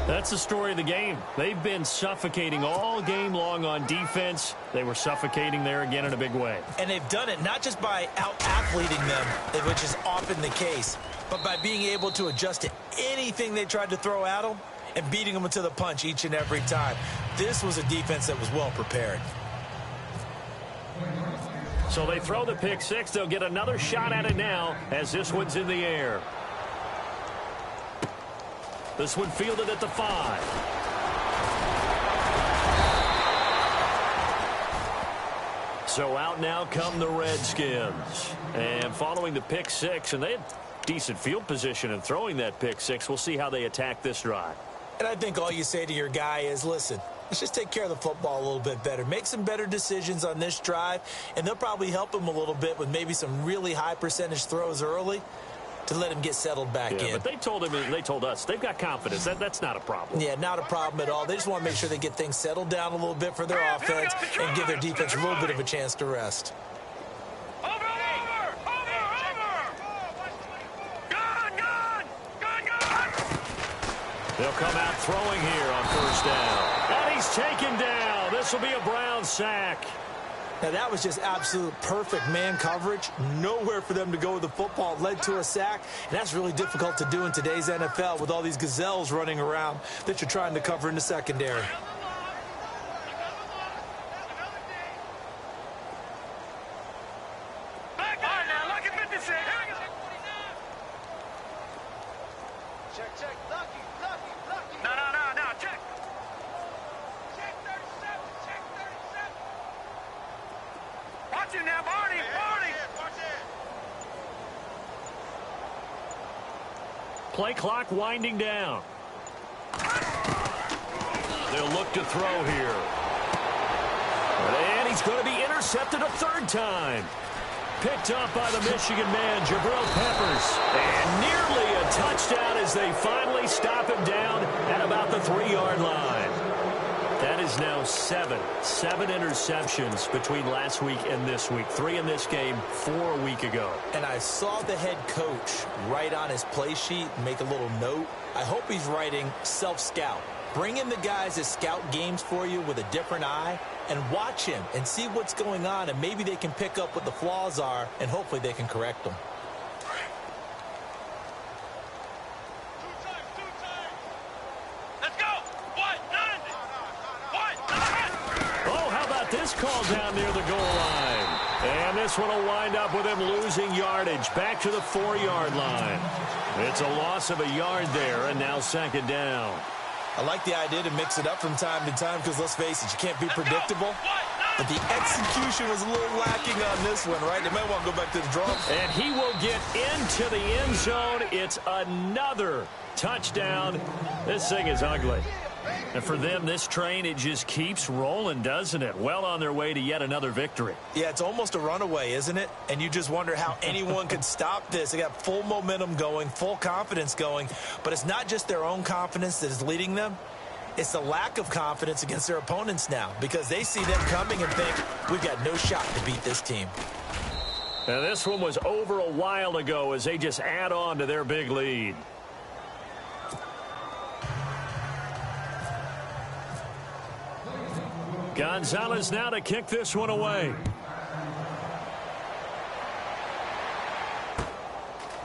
That's the story of the game. They've been suffocating all game long on defense. They were suffocating there again in a big way.
And they've done it not just by out-athleting them, which is often the case, but by being able to adjust to anything they tried to throw at them and beating them to the punch each and every time. This was a defense that was well prepared.
So they throw the pick six. They'll get another shot at it now as this one's in the air. This one fielded at the 5. So out now come the Redskins. And following the pick six, and they had decent field position in throwing that pick six. We'll see how they attack this drive.
And I think all you say to your guy is, listen, let's just take care of the football a little bit better. Make some better decisions on this drive, and they'll probably help him a little bit with maybe some really high percentage throws early to let him get settled back in.
But they told him, they told us, they've got confidence. That's not a problem.
Yeah, not a problem at all. They just want to make sure they get things settled down a little bit for their offense and give their defense a little bit of a chance to rest.
They'll come out throwing here on first down. And he's taken down. This will be a Brown sack.
Now, that was just absolute perfect man coverage. Nowhere for them to go with the football. It led to a sack, and that's really difficult to do in today's NFL with all these gazelles running around that you're trying to cover in the secondary.
Play clock winding down. They'll look to throw here. And he's going to be intercepted a third time. Picked up by the Michigan man, Jabril Peppers. And nearly a touchdown as they finally stop him down at about the 3-yard line. That is now 7 interceptions between last week and this week. 3 in this game, 4 a week ago.
And I saw the head coach write on his play sheet, make a little note. I hope he's writing self-scout. Bring in the guys that scout games for you with a different eye and watch him and see what's going on, and maybe they can pick up what the flaws are, and hopefully they can correct them.
This call down near the goal line. And this one will wind up with him losing yardage back to the 4-yard line. It's a loss of a yard there, and now second down.
I like the idea to mix it up from time to time because, let's face it, you can't be predictable. But the execution was a little lacking on this one, right? They might want to go back to the drawing.
And he will get into the end zone. It's another touchdown. This thing is ugly. And for them, this train, it just keeps rolling, doesn't it? Well on their way to yet another victory.
Yeah, it's almost a runaway, isn't it? And you just wonder how anyone could stop this. They got full momentum going, full confidence going. But it's not just their own confidence that is leading them. It's the lack of confidence against their opponents now because they see them coming and think, we've got no shot to beat this team.
Now, this one was over a while ago as they just add on to their big lead. Gonzalez now to kick this one away.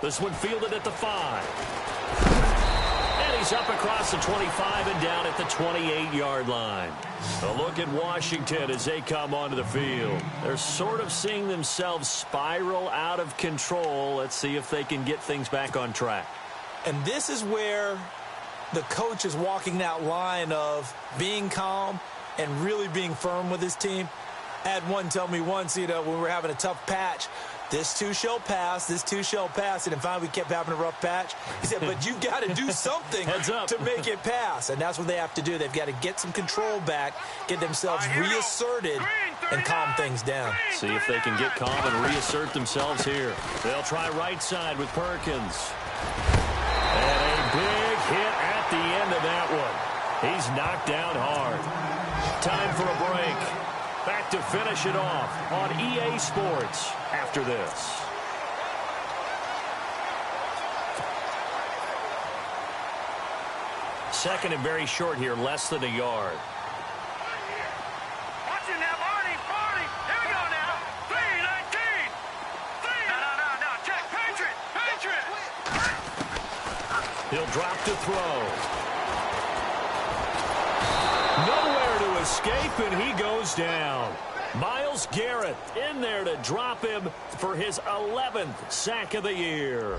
This one fielded at the 5. And he's up across the 25 and down at the 28-yard line. A look at Washington as they come onto the field. They're sort of seeing themselves spiral out of control. Let's see if they can get things back on track.
And this is where the coach is walking that line of being calm and really being firm with his team. I had one tell me once, when we were having a tough patch, this too shall pass, this too shall pass. And then finally we kept having a rough patch. He said, but you've got to do something to make it pass. And that's what they have to do. They've got to get some control back, get themselves reasserted, and calm things down.
See if they can get calm and reassert themselves here. They'll try right side with Perkins. And a big hit at the end of that one. He's knocked down hard. Time for a break. Back to finish it off on EA Sports after this. Second and very short here, less than a yard.
Watch it now, Barney. Here we go now. 3-19. No. Check. Patriot.
He'll drop to throw. Nowhere to escape, and he goes down. Myles Garrett in there to drop him for his 11th sack of the year.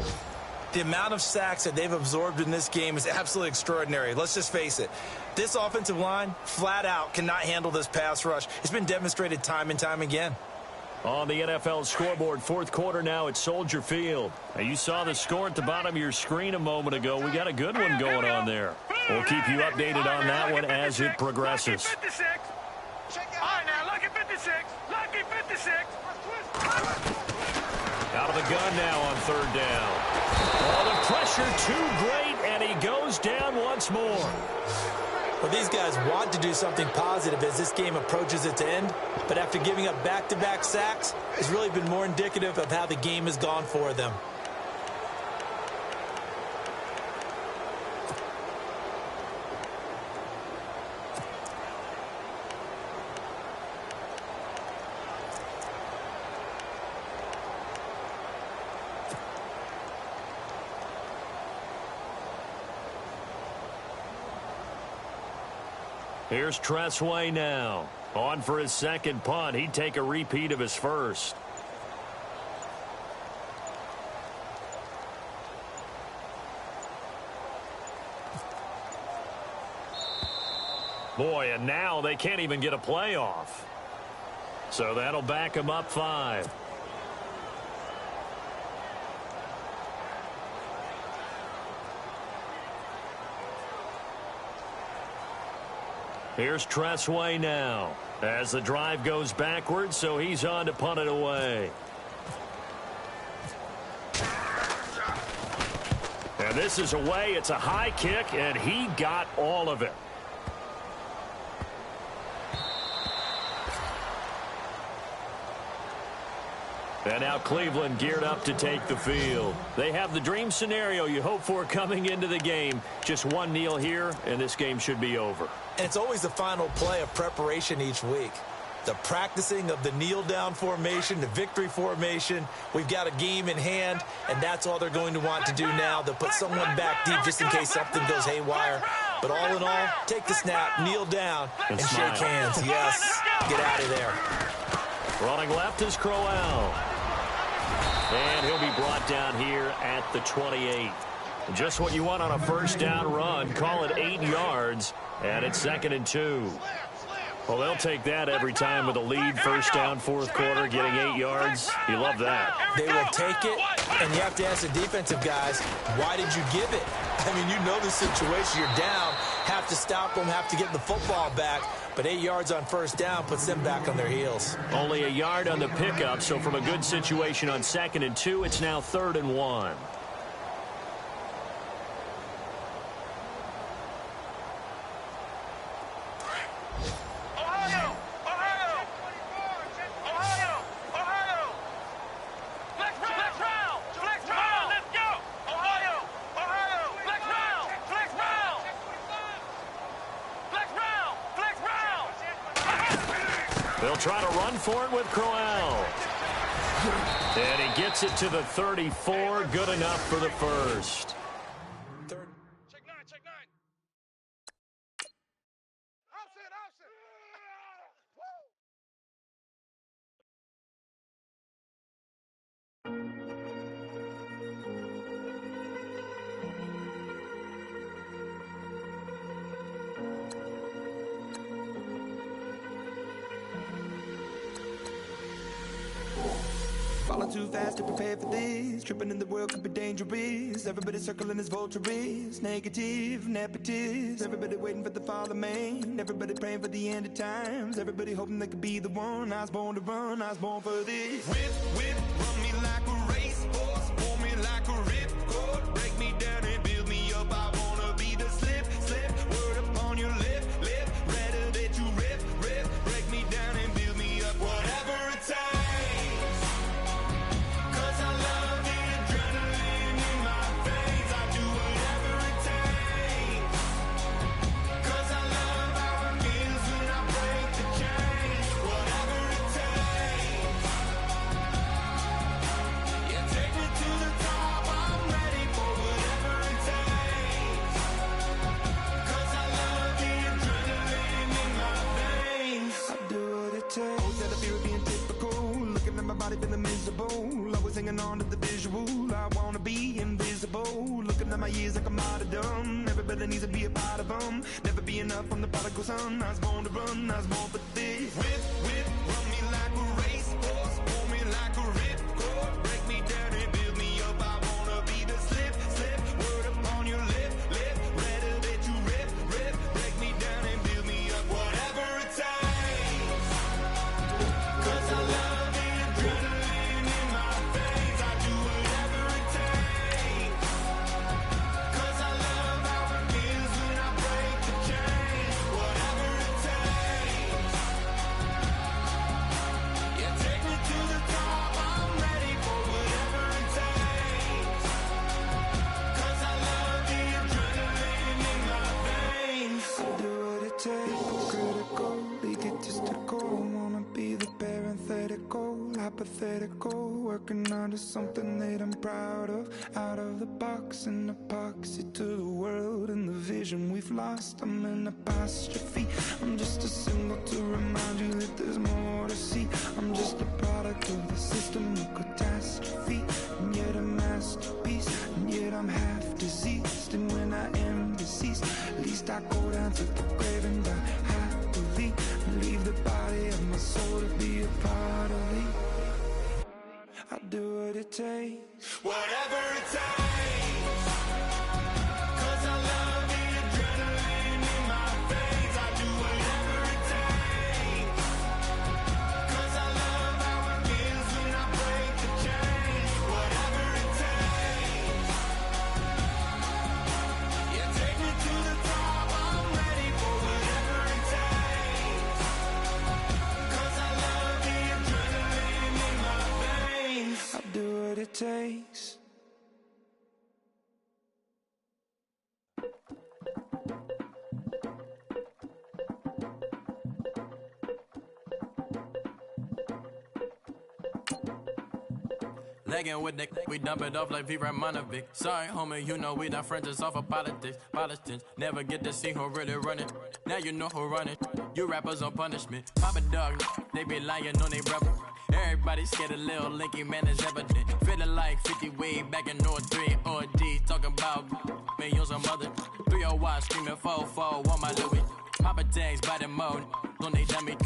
The amount of sacks that they've absorbed in this game is absolutely extraordinary. Let's just face it. This offensive line, flat out, cannot handle this pass rush. It's been demonstrated time and time again.
On the NFL scoreboard, fourth quarter now at Soldier Field. Now, you saw the score at the bottom of your screen a moment ago. We got a good one going on there. We'll keep you updated on that one as it progresses.
All right, now, lucky 56. Lucky 56.
Out of the gun now on third down. Oh, the pressure too great, and he goes down once more.
Well, these guys want to do something positive as this game approaches its end, but after giving up back-to-back sacks, it's really been more indicative of how the game has gone for them.
Here's Tressway now. On for his second punt. He'd take a repeat of his first. Boy, and now they can't even get a playoff. So that'll back him up 5. Here's Tressway now as the drive goes backwards, so he's on to punt it away. And this is away. It's a high kick, and he got all of it. And now Cleveland geared up to take the field. They have the dream scenario you hope for coming into the game. Just one kneel here, and this game should be over.
And it's always the final play of preparation each week. The practicing of the kneel-down formation, the victory formation. We've got a game in hand, and that's all they're going to want to do now. They'll put someone back deep just in case something goes haywire. But all in all, take the snap, kneel down, and shake hands. Yes, get out of there.
Running left is Crowell. And he'll be brought down here at the 28. Just what you want on a first down run. Call it 8 yards, and it's 2nd and 2. Well, they'll take that every time with a lead. First down, fourth quarter, getting 8 yards. You love that.
They will take it, and you have to ask the defensive guys, why did you give it? I mean, you know the situation. You're down, have to stop them, have to get the football back. But 8 yards on first down puts them back on their heels.
Only a yard on the pickup, so from a good situation on 2nd and 2, it's now 3rd and 1. They'll try to run for it with Crowell. And he gets it to the 34. Good enough for the first.
Check nine, check nine. Offset, offset.
Falling too fast to prepare for this. Tripping in the world could be dangerous. Everybody circling as vultures. Negative, nepotist. Everybody waiting for the fall of man. Everybody praying for the end of times. Everybody hoping they could be the one. I was born to run, I was born for this. Whip, whip, run me like a racehorse. Pull me like a ripcord. Break me down and build me up. I wanna be the slip, slip. Word upon your lip, lip. Rather that you rip, rip. Break me down and build me up. Whatever it takes. prodigal son. I was born to run, I was born for this. Whip, whip, run me like a racehorse, pull me like a ripcord, break me down and build me up. I wanna be the slip, slip, word upon your lip, lip, better that you rip, rip, break me down and build me up. Whatever it takes, 'cause I love the adrenaline in my veins. I do whatever it takes, 'cause I love how it feels when I break the chains. Whatever it takes, yeah, take me to the top. I'm ready for whatever it takes, 'cause I love the adrenaline in my veins. I do what it takes, critical, egotistical. Wanna be the parenthetical, hypothetical, working onto something that I'm proud of. Out of the box, an epoxy to the world and the vision we've lost. I'm an apostrophe, I'm just a symbol to remind you that there's more to see. I'm just a product of the system of catastrophe, and yet a masterpiece, and yet I'm half diseased. And when I am deceased, at least I go down to the grave and die happily, and leave the body of my soul to be a part of me. I do what it takes, whatever it takes, 'cause I love the adrenaline in my veins. I do whatever it takes, 'cause I love how it feels when I break the chains. Whatever it takes, yeah, take me to the top. I'm ready for whatever it takes, 'cause I love the adrenaline in my veins. I do what it takes.
Legging with Nick, we dump it off like V. Ramonovic. Sorry, homie, you know we not friends, it's all for politics. Politics, never get to see who really run it. Now you know who run it. You rappers on punishment. Papa dog, they be lying on they brother. Everybody scared a little linky, man, is evident. Feeling like 50 way back in 03 OD. Talking about me on some other 301 screaming 4-4 on my Louis. Papa tags by the mode on they dummy.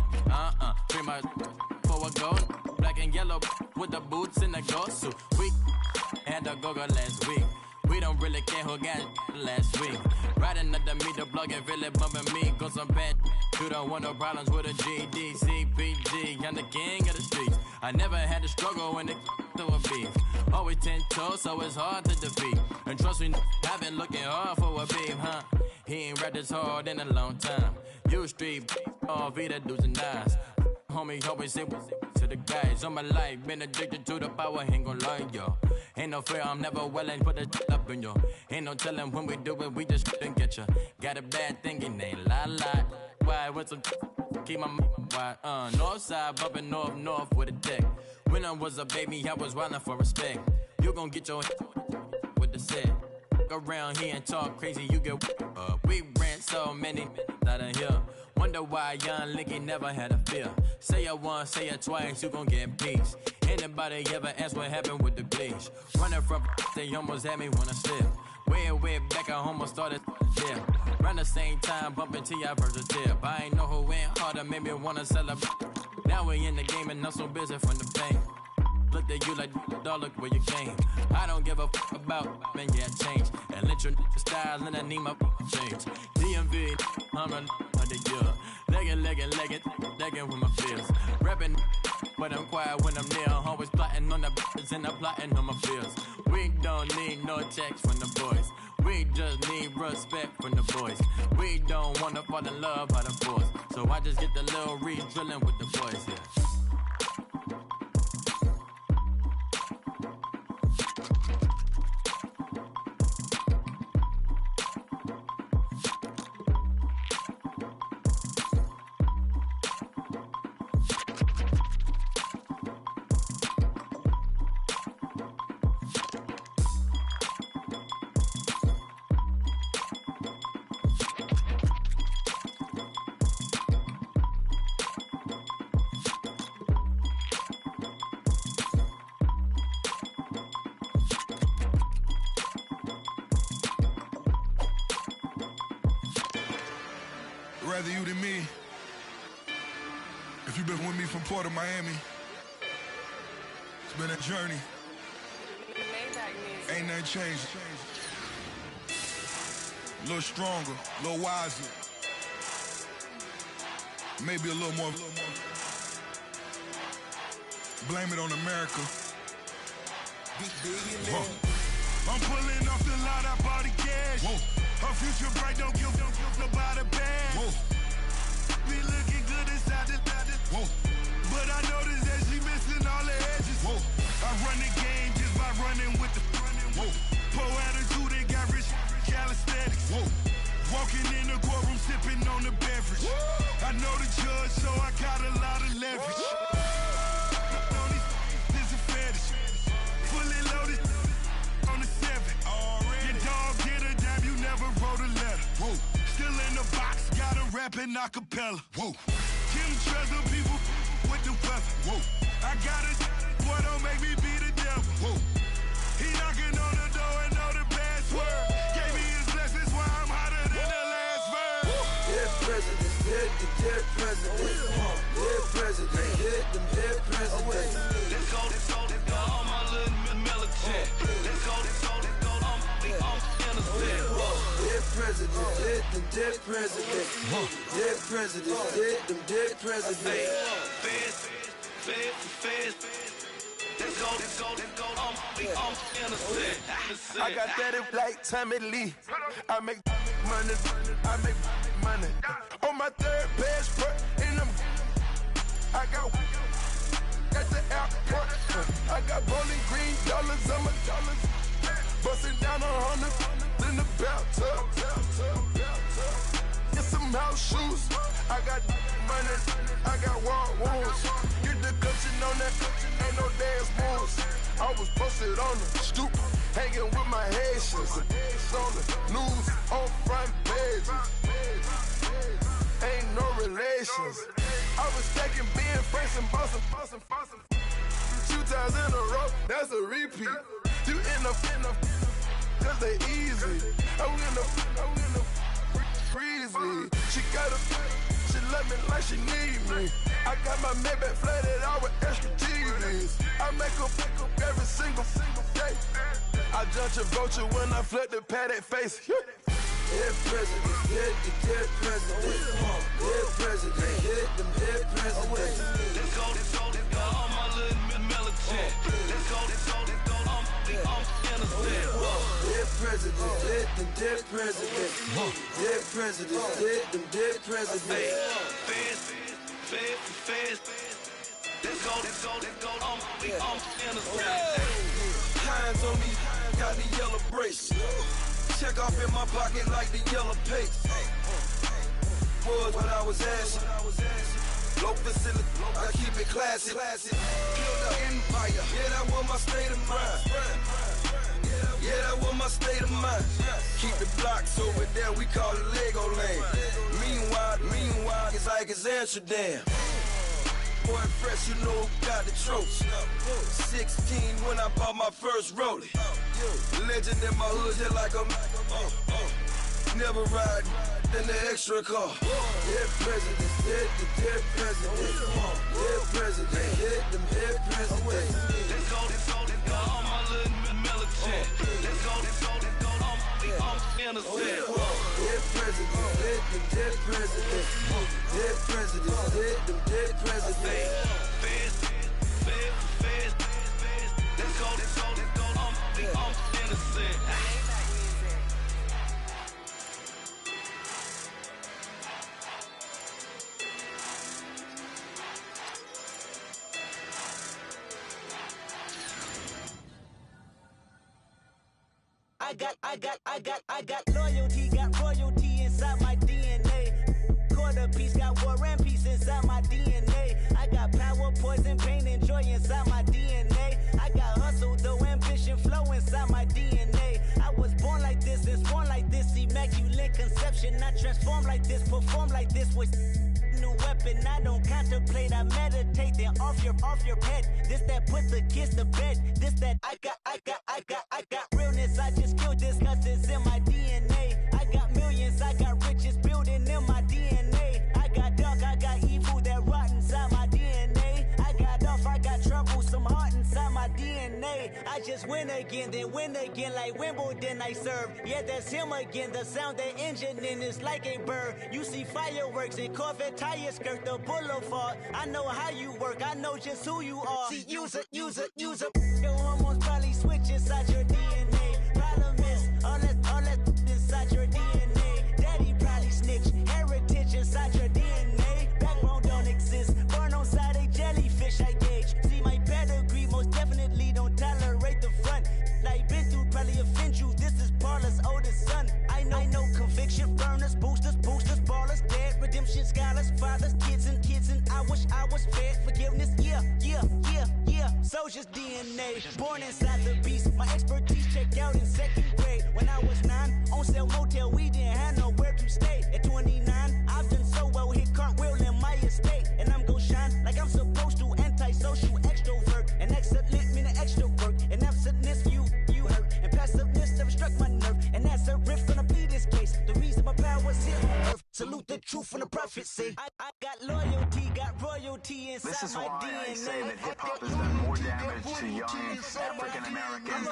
3 months for a gold. Black and yellow with the boots and the gold suit. We had a go-go last week. We don't really care who got last week. Riding under me, the blog and really bumping me. Cause I'm bad. You don't want no problems with a GD, CPG. I'm the king of the streets. I never had to struggle when it to a beef. Always 10 toes, so it's hard to defeat. And trust me, I've been looking hard for a beef, huh? He ain't rapped this hard in a long time. You street, all Vita dudes and eyes. Homie, always say to the guys on my life, been addicted to the power, ain't gon' lie, yo. Ain't no fear, I'm never willing, put the up in yo. Ain't no telling when we do it, we just couldn't get ya. Got a bad thing, it ain't lie. Why, with some keep my wide, north side, bumping north with a dick. When I was a baby, I was wildin' for respect. You gon' get your with the set. Around here and talk crazy, you get we ran so many out of here. Wonder why young Licky never had a fear. Say it once, say it twice, you gon' get peace. Anybody ever ask what happened with the bleach? Running from they almost had me wanna slip. Way back, I almost started yeah. Around the same time, bumping till I burst a tip. I ain't know who went harder, made me wanna celebrate. Now we in the game and I'm so busy from the pain. Looked at you like, dog, look where you came. I don't give a about, man, yeah, change. And let your style and I need my change. DMV, I'm a year. Legging with my fears. Rapping, but I'm quiet when I'm near. Always plotting on the bitches and I'm plotting on my fears. We don't need no checks from the boys. We just need respect from the boys. We don't wanna fall in love by the force. So I just get the little re-drilling with the boys, yeah.
If you've been with me from Port of Miami, it's been a journey. Ain't nothing changed. A little stronger, a little wiser. Maybe a little more. Blame it on America. I'm pulling off the lot, I bought the cash. Whoa. Her future bright, don't give nobody bad. Whoa. Be looking good inside the whoa. But I noticed that she missing all the edges. Whoa. I run the game just by running with the whoa. Poor attitude, they got rich calisthenics. Whoa. Walking in the courtroom, sipping on the beverage. Whoa. I know the judge, so I got a lot of leverage. This is a fetish. Fully loaded on the 7. Your dog get a dime, you never wrote a letter. Whoa. Still in the box, got a rapping acapella. Whoa. Kim Treasure, people with the weapon. Whoa. I got it, boy, don't make me be the devil. Whoa. He knocking on the door and know the password. Gave me his blessings while I'm hotter than the last verse.
Dead presidents, dead presidents. Dead presidents, dead presidents.
Let's go, all my little militant. Let's go, I'm innocent.
Dead presidents, dead presidents. Dead presidents, dead presidents.
Feds. Let's go, I'm innocent.
I got that if like Tommy Lee. I make money. On my third passport, and I got at the airport. I got bowling green dollars on my dollars. Busting down 100 in the bathtub. Get some house shoes. I got money. I got war wounds. Get the cushion on that. Ain't no dance moves. I was posted on the stoop, hanging with my Haitians. On the news, on front pages. Ain't no relations. I was stacking being friends and bossing. 2 times in a row, that's a repeat. You end up, cause they easy. I'm in the breezy. She love me like she need me. I got my Maybach flooded out with extra TVs. I make up every single day. I judge a vulture when I flood the padded face. Dead presidents, dead presidents. Dead presidents, dead presidents.
Let's go, all my little militant. Let's go, I'm innocent.
Dead presidents, dead presidents. Dead presidents, dead presidents.
Feds. Let's go, I'm innocent.
Hands on me, got the yellow brace. Check off in my pocket like the yellow paste. Was what I was asking. Low facility, I keep it classy. Build an empire, yeah, that was my state of mind. Yeah, that was my state of mind. Keep the blocks over there, we call it Lego land. Meanwhile, it's like it's Amsterdam. Boy, fresh, you know, got the tropes. 16 when I bought my first rollie. Legend in my hood, just like a never ride in the extra car. Dead presidents, dead presidents. Dead presidents, dead presidents.
Let's go, all my little militant. Let's go, I'm innocent.
Dead presidents, dead presidents. Dead presidents, dead presidents.
Feds. Let's go, I'm innocent.
I got loyalty, got royalty inside my DNA. Quarter piece, got war and peace inside my DNA. I got power, poison, pain, and joy inside my DNA. I got hustle, though, ambition, flow inside my DNA. I was born like this and sworn like this, immaculate conception. I transform like this, perform like this with new weapon. I don't contemplate, I meditate, then off your head. This that put the kids to bed. This that I got realness. I just killed this cause it's in my DNA. I got millions, I got riches building in my DNA. I got dark, I got evil that rot inside my DNA. I just win again, then win again like Wimbledon I serve. Yeah, that's him again. The sound the engine in is like a bird. You see fireworks and Corvette tires skirt the boulevard. I know how you work, I know just who you are. See, use it. Your hormones probably switch inside your DNA. Problem is, all that inside your DNA. Daddy probably snitch, heritage inside your DNA. Backbone don't exist, born on side a jellyfish I gauge. See my pedigree, most definitely don't tolerate the front. Like been through, probably offend you. This is Paula's oldest son. I know conviction, burners, boosters, ballers, dead, redemption, scholars, fathers, kids and I wish I was fed forgiveness. Yeah. Soldier's DNA, born inside the beast. My expertise checked out in second grade. When I was 9, on sale motel, we didn't have nowhere to stay. At 29, I've done so well, hit cartwheel in my estate. And I'm gon' shine like I'm supposed to, antisocial extrovert. And excellent meaning extra work. And absentness, you hurt. And passiveness never struck my nerve. And that's a riff gonna be this case. The reason my power's here on earth. Salute the truth from the prophecy. I got loyalty, got royalty inside
this is
my
why
DNA.
I say that hip-hop has done more damage to young African Americans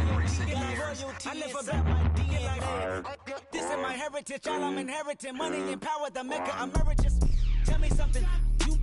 in recent years.
I live about my DNA. This is my heritage, all I'm inheriting. Money and power, the Mecca emeritus. Tell me something, you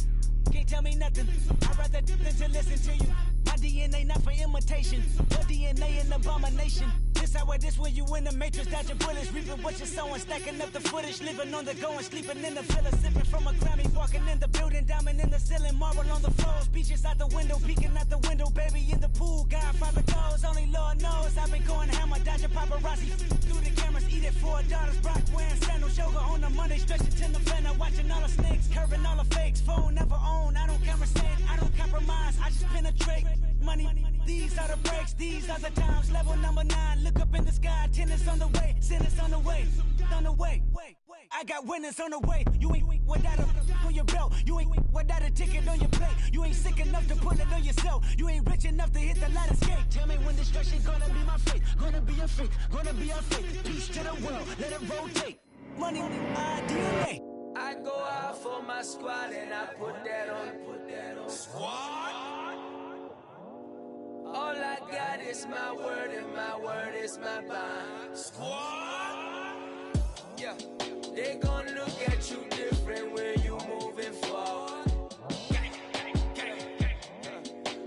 can't tell me nothing. I'd rather than to listen to you. My DNA not for imitation. Your DNA an abomination. This how this when you in the matrix, dodging bullets, reaping what you're sowing, stacking up the footage, living on the go and sleeping in the villa, sipping from a Grammy, walking in the building, diamond in the ceiling, marble on the floors, beaches out the window, peeking out the window, baby in the pool, Godfather goes, only Lord knows, I've been going hammer, dodging paparazzi, through the cameras, eat it 4 daughters, Brock wearing sandals, yoga on the Monday, stretching to the November, watching all the snakes, curving all the fakes, phone never own, I don't conversate, I don't compromise, I just penetrate, money, these are the breaks, these are the times, level number 9, look up in the sky, tennis on the way, sinners on the way, I got winners on the way, you ain't without a on your belt, you ain't without a ticket on your plate, you ain't sick enough to pull it on yourself, you ain't rich enough to hit the ladder skate, tell me when destruction gonna be my fate, gonna be a fate, gonna be our fate, peace to the world, let it rotate, money, DNA.
I go out for my squad and I put that on squad. All I got is my word and my word is my bond. Squad. Yeah, they gon' look at you different when you moving forward.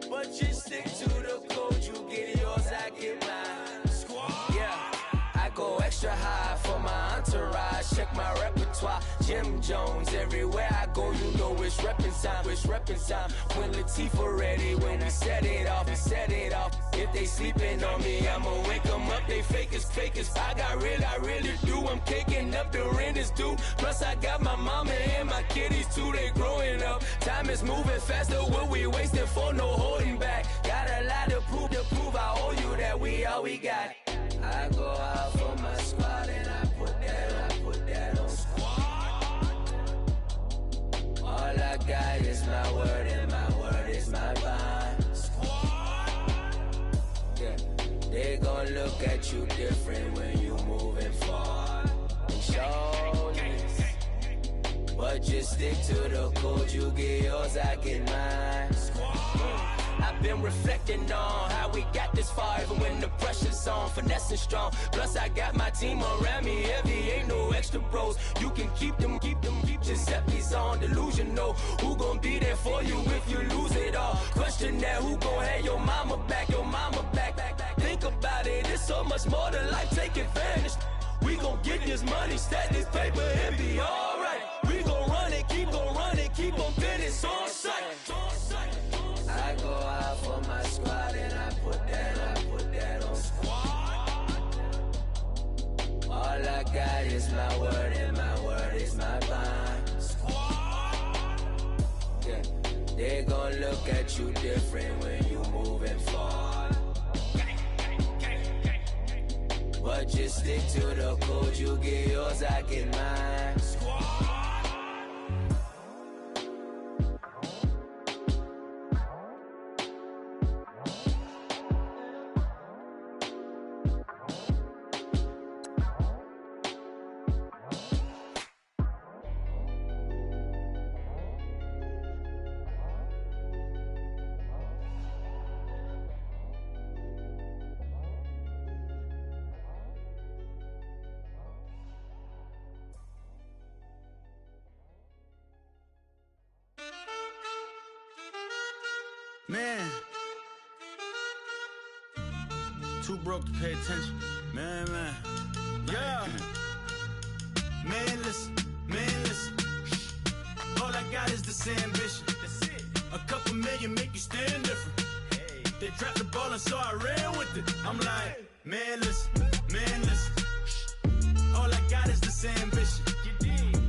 But you stick to the code, you get yours, I get mine. Squad. Yeah, I go extra high for my entourage. Check my repertoire, Jim Jones. Everywhere I go, you know it's reppin' time. It's reppin' time. When Latifah ready, when we set it off, we set it off. If they sleeping on me, I'ma wake them up. They fakers. I really do. I'm caking up the rent is due. Plus I got my mama and my kiddies too. They growing up. Time is moving faster. What we wasting for? No holding back. Got a lot to prove. I owe you that we all we got. I go out for my squad and I put that on squad. All I got is my word and my word is my bond. Squad. Yeah, they gon' look at you different when you moving forward. And show this, but just stick to the code. You get yours, I get mine. Squad. I've been reflecting on how we got this far, even when the pressure's on, finessing strong. Plus I got my team around me heavy, ain't no extra bros. You can keep them, Giuseppe's on delusional. Who gon' be there for you if you lose it all? Question that, who gon' have your mama back? Think about it, it's so much more to life, take advantage. We gon' get this money, stack this paper and be alright. We gon' run it, keep on finish on sight. I go out for my squad and I put that on squad. All I got is my word and my word is my bond. Squad. Yeah, they gon' look at you different when you moving forward. But just stick to the code, you get yours, I get mine. Squad.
Man. Too broke to pay attention. Man. Yeah. Man, listen. All I got is this ambition. That's it. A couple million make you stand different. Hey. They dropped the ball and so I ran with it. I'm like, man, listen. All I got is this ambition.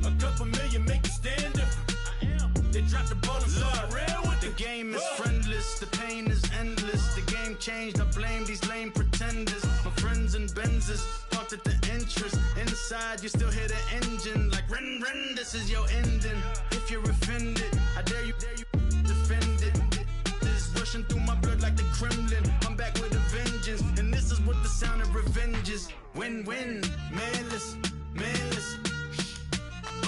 A couple million make you stand different. I am. They dropped the ball and so I ran with it. The game is friendless, the pain is endless. The game changed, I blame these lame pretenders. My friends and Benzes parked at the entrance. Inside, you still hear the engine. Like, ren, this is your ending. If you're offended, I dare you defend it. This rushing through my blood like the Kremlin. I'm back with a vengeance. And this is what the sound of revenge is. Win-win. Man, listen.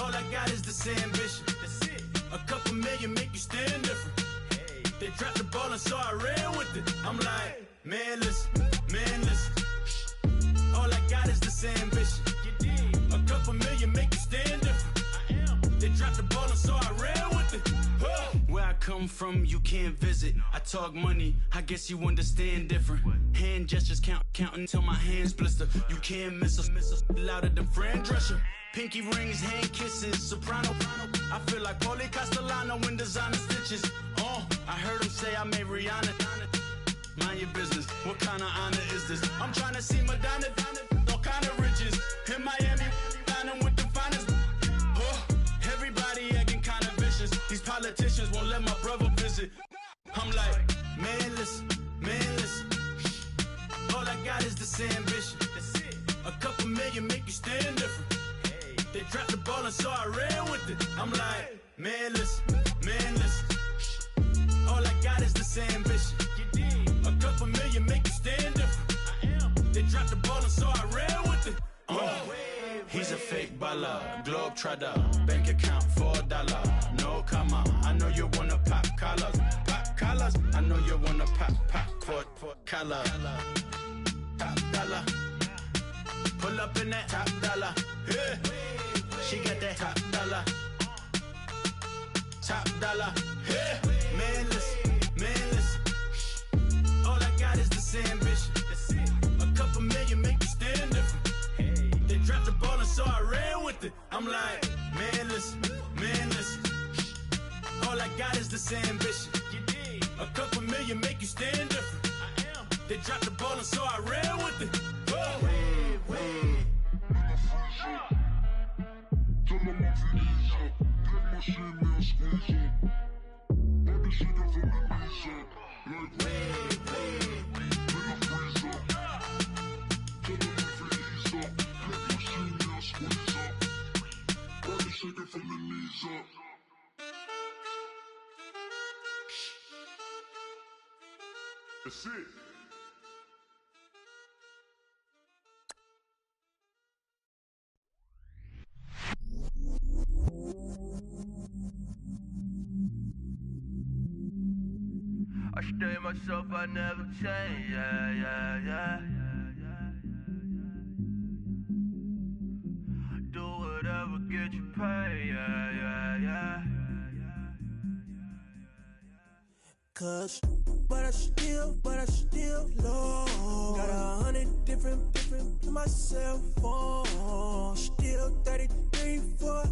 All I got is this ambition. That's it. A couple million make you stand different. Hey. They dropped the ball and so I ran with it. I'm like, man, listen. All I got is this ambition. A couple million make you stand different. I am. They dropped the ball and so I ran with it. Where I come from, you can't visit. I talk money, I guess you understand different. Hand gestures counting till my hands blister. You can't miss us louder than Fran Drescher. Pinky rings, hand kisses, soprano. I feel like Paulie Castellano in designer stitches. I heard him say I made Rihanna. Mind your business, what kind of honor is this? I'm trying to see Madonna, all kind of riches. In Miami, dining with the finest. Everybody acting kind of vicious. These politicians won't let my brother visit. I'm like, man, listen. All I got is this ambition. That's it. A couple million make you stand different. Hey. They dropped the ball and so I ran with it. I'm like, man, listen. All I got is this ambition. A couple million make you stand different. I am. They dropped the ball and so I ran with it. He's a fake baller, globe trotter, bank account $4. No comma, I know you wanna pop collars. I know you wanna pop quad collar. Top dollar, pull up in that top dollar. Yeah. She got that top dollar. Yeah. Man, listen. All I got is this ambition. A couple million make you stand different. They dropped the ball and so I ran with it. I'm like, man, listen. All I got is this ambition. A couple million make you stand different. I am. They dropped the ball and so I ran with it.
That's it.
I stay myself, I never change, yeah. Do whatever, get you paid, yeah.
Cause, but I still low. Got 100 different to my cell phone. Still 33 for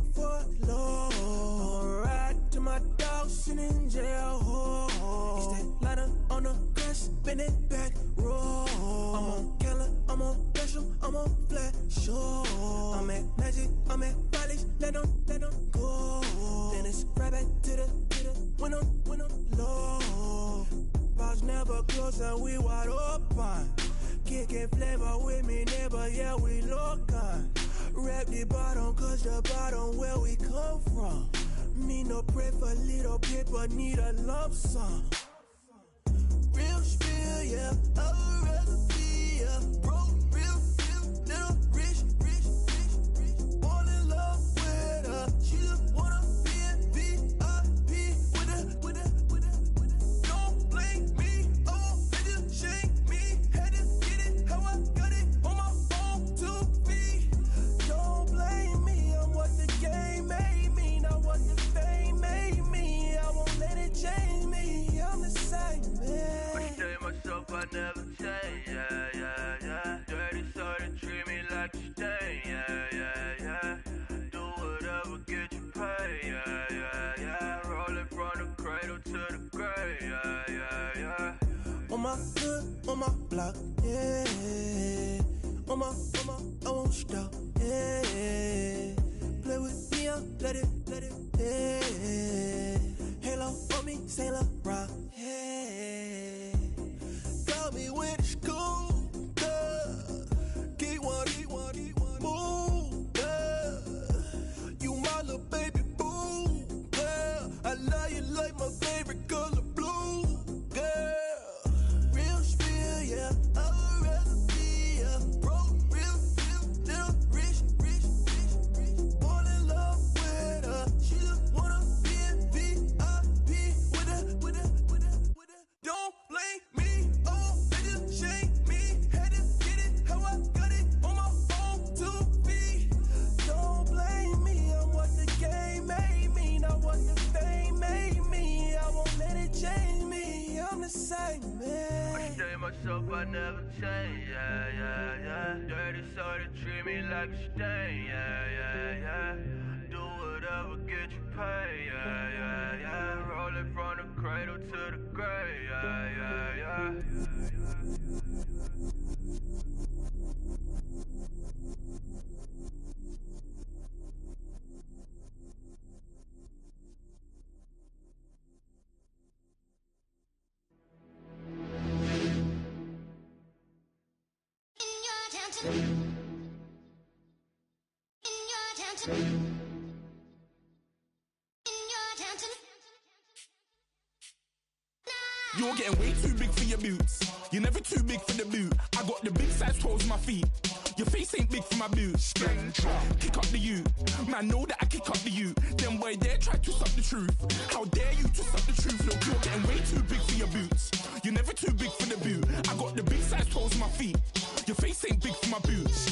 low. I'ma ride to my dog sitting in jail. It's that lighter on the grass, spin it back, roll. I'm on Keller, I'm on Besham, I'm on Flat Shore. I'm at Magic, I'm at Bally's, let them go. Then it's right back to the when I'm low. Bars never close and we wide open. Kicking flavor with me, neighbor, yeah, we local. Rap the bottom, cause the bottom where we come from. Me no pray for little paper, need a lump sum. Real spill, yeah, a recipe, yeah. Broke, real, little rich. Fall in love with her, she just wanna be in VIP with her. Don't blame me, oh, they just shake me. Had to get it, how I got it on my phone to be. Don't blame me, I'm what the game made me, not what the fame made me. I won't let it change me, I'm the same. my hood, on my block, yeah. On my, I won't stop, yeah. Play with me, I'll let it, yeah. Halo on me, Sailor Rock, yeah. Got me when it's cool, yeah. Keep one, move, yeah. You my little baby boo, yeah. I love you like my favorite color blue, girl. Real spill, yeah. I'd rather be a broke, real, little rich. Fall in love with her. She just wanna be in VIP with her. Don't blame me, oh, they just shame me. Had to get it how I got it on my own 2 feet. Don't blame me, I'm what the game made me, not what the fame made me. I won't let it change me, I'm the same man.
I stay myself, I never change, yeah. Dirty soul, they treat me like a stain, yeah. Do whatever, get you paid, yeah. Rolling from the cradle to the grave, yeah.
You're getting way too big for your boots. You're never too big for the boot. I got the big size toes on my feet. Your face ain't big for my boots. Kick up the you. Man, know that I kick up the you. Them boy there try to suck the truth. How dare you to suck the truth? Look, you're getting way too big for your boots. You're never too big for the boot. I got the big size toes on my feet. Your face ain't big for my boots.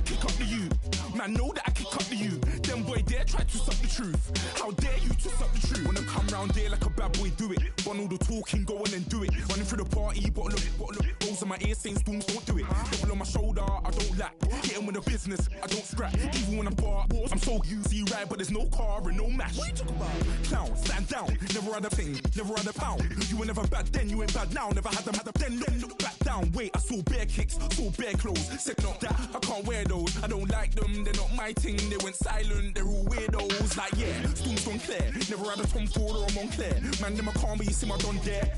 Kick up the you. Man, know that I kick up the you. Them boy there try to suck the truth. How dare you to suck the truth? Wanna come round there like a bad boy, do it. Want all the talking, go on and do it. Running through the party, bottle up. Rolls in my ear saying storms, don't do it. Double on my shoulder, I don't lack. Hitting with the business, I don't scrap. Even when I bar, I'm so easy right, but there's no car and no match. What you talking about? Clown, stand down. Never had a thing, never had a pound. You were never bad then, you ain't bad now. Never had them, then look back down. Wait, I saw bare kicks, saw bare clothes. Said not that, I can't wear those. I don't like them, they're not my thing. They went silent, they're all weirdos. Like yeah, storms gone clear. Never had a Tom Ford or a Montclair. Man, them I can't be, you see my don dare.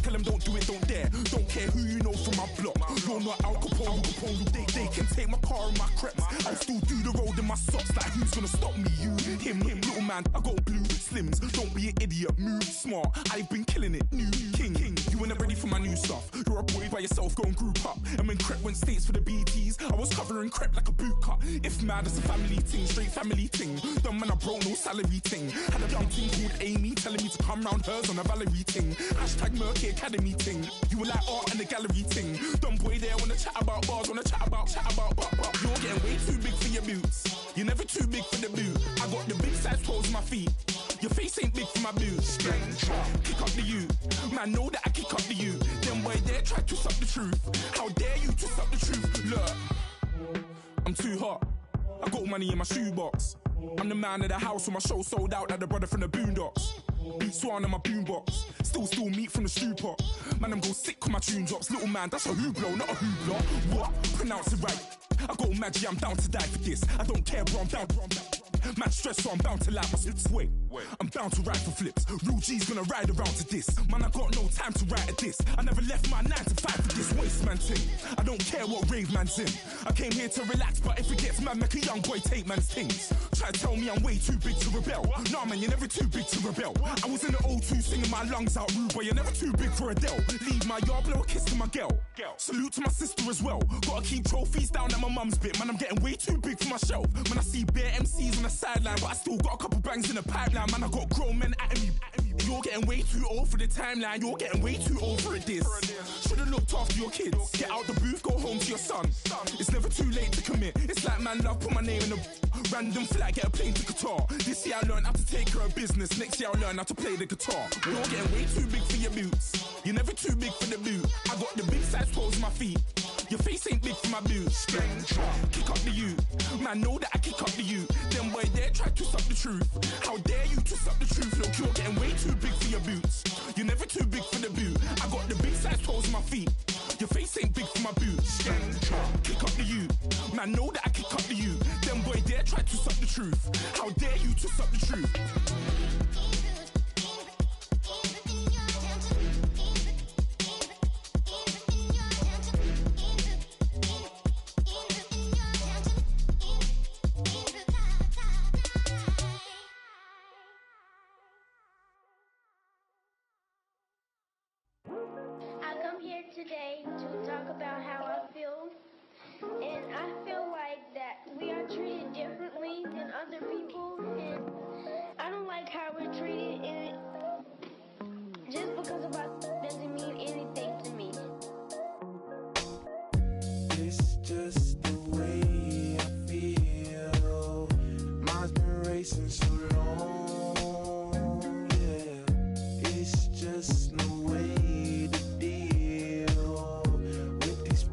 Tell them don't do it, don't dare. Don't care who you know from my block. You're not Al Capone, they can take my car and my creps. I'll still do the road in my socks. Like who's gonna stop me? You, him, little man. I got blue slims. Don't be an idiot, move smart. I've been killing it, new king. You were never ready for my new stuff. You're a boy by yourself, go and group up. And when Crep went states for the BTs, I was covering Crep like a boot cut. If mad, it's a family thing, straight family thing. Dumb man, I broke no salary thing. Had a young thing called Amy telling me to come round hers on a Valerie thing. Hashtag Murky Academy thing. You were like art and the gallery thing. Dumb boy there wanna chat about bars, wanna chat about. You're getting way too big for your boots. You're never too big for the boot. I got the big size toes on my feet. Your face ain't big for my boots. Kick up the you. Man, know that I kick up the you. Them boy there try to suck the truth. How dare you to suck the truth? Look, I'm too hot. I got money in my shoebox. I'm the man of the house when my show sold out like the brother from the Boondocks. Beat Swan on my boombox. Still meat from the stew pot. Man, I'm go sick when my tune drops. Little man, that's a hooplo, not a hoopla. What? Pronounce it right. I go Maggie, I'm down to die for this. I don't care, bro, I'm down. Man stressed, so I'm bound to like my slips. Wait, I'm bound to ride for flips. Real G's gonna ride around to this. Man, I got no time to write at this. I never left my 9 to 5 for this waste man thing. I don't care what rave man's in. I came here to relax, but if it gets mad, make a young boy take man's things. Try to tell me I'm way too big to rebel. Nah, man, you're never too big to rebel. I was in the O2 singing my lungs out rude, but you're never too big for Adele. Leave my yard, blow a kiss to my girl. Salute to my sister as well. Gotta keep trophies down at my mum's bit. Man, I'm getting way too big for myself. When I see bare MCs on the sideline, but I still got a couple bangs in the pipeline. Man, I got grown men at me. You're getting way too old for the timeline. You're getting way too old for it, this. Should've looked after your kids. Get out the booth, go home to your son. It's never too late to commit. It's like man love, put my name in a random flight, get a plane to Qatar. This year I learned how to take care of business. Next year I'll learn how to play the guitar. You're getting way too big for your boots. You're never too big for the boot. I got the big size toes on my feet. Your face ain't big for my boots. Kick up the you. Man, know that I kick up the you. Them boy there try to stop the truth. How dare you to stop the truth? Look, you're getting way too big for your boots. You're never too big for the boot. I got the big size toes on my feet. Your face ain't big for my boots. Kick up the you. Man, know that I kick up the you. Them boy there try to stop the truth. How dare you to stop the truth?
Today to talk about how I feel, and I feel like that we are treated differently than other people, and I don't like how we're treated, and just because of us doesn't mean anything to me.
It's just the way I feel. Mine's been racing so long, yeah. It's just no way to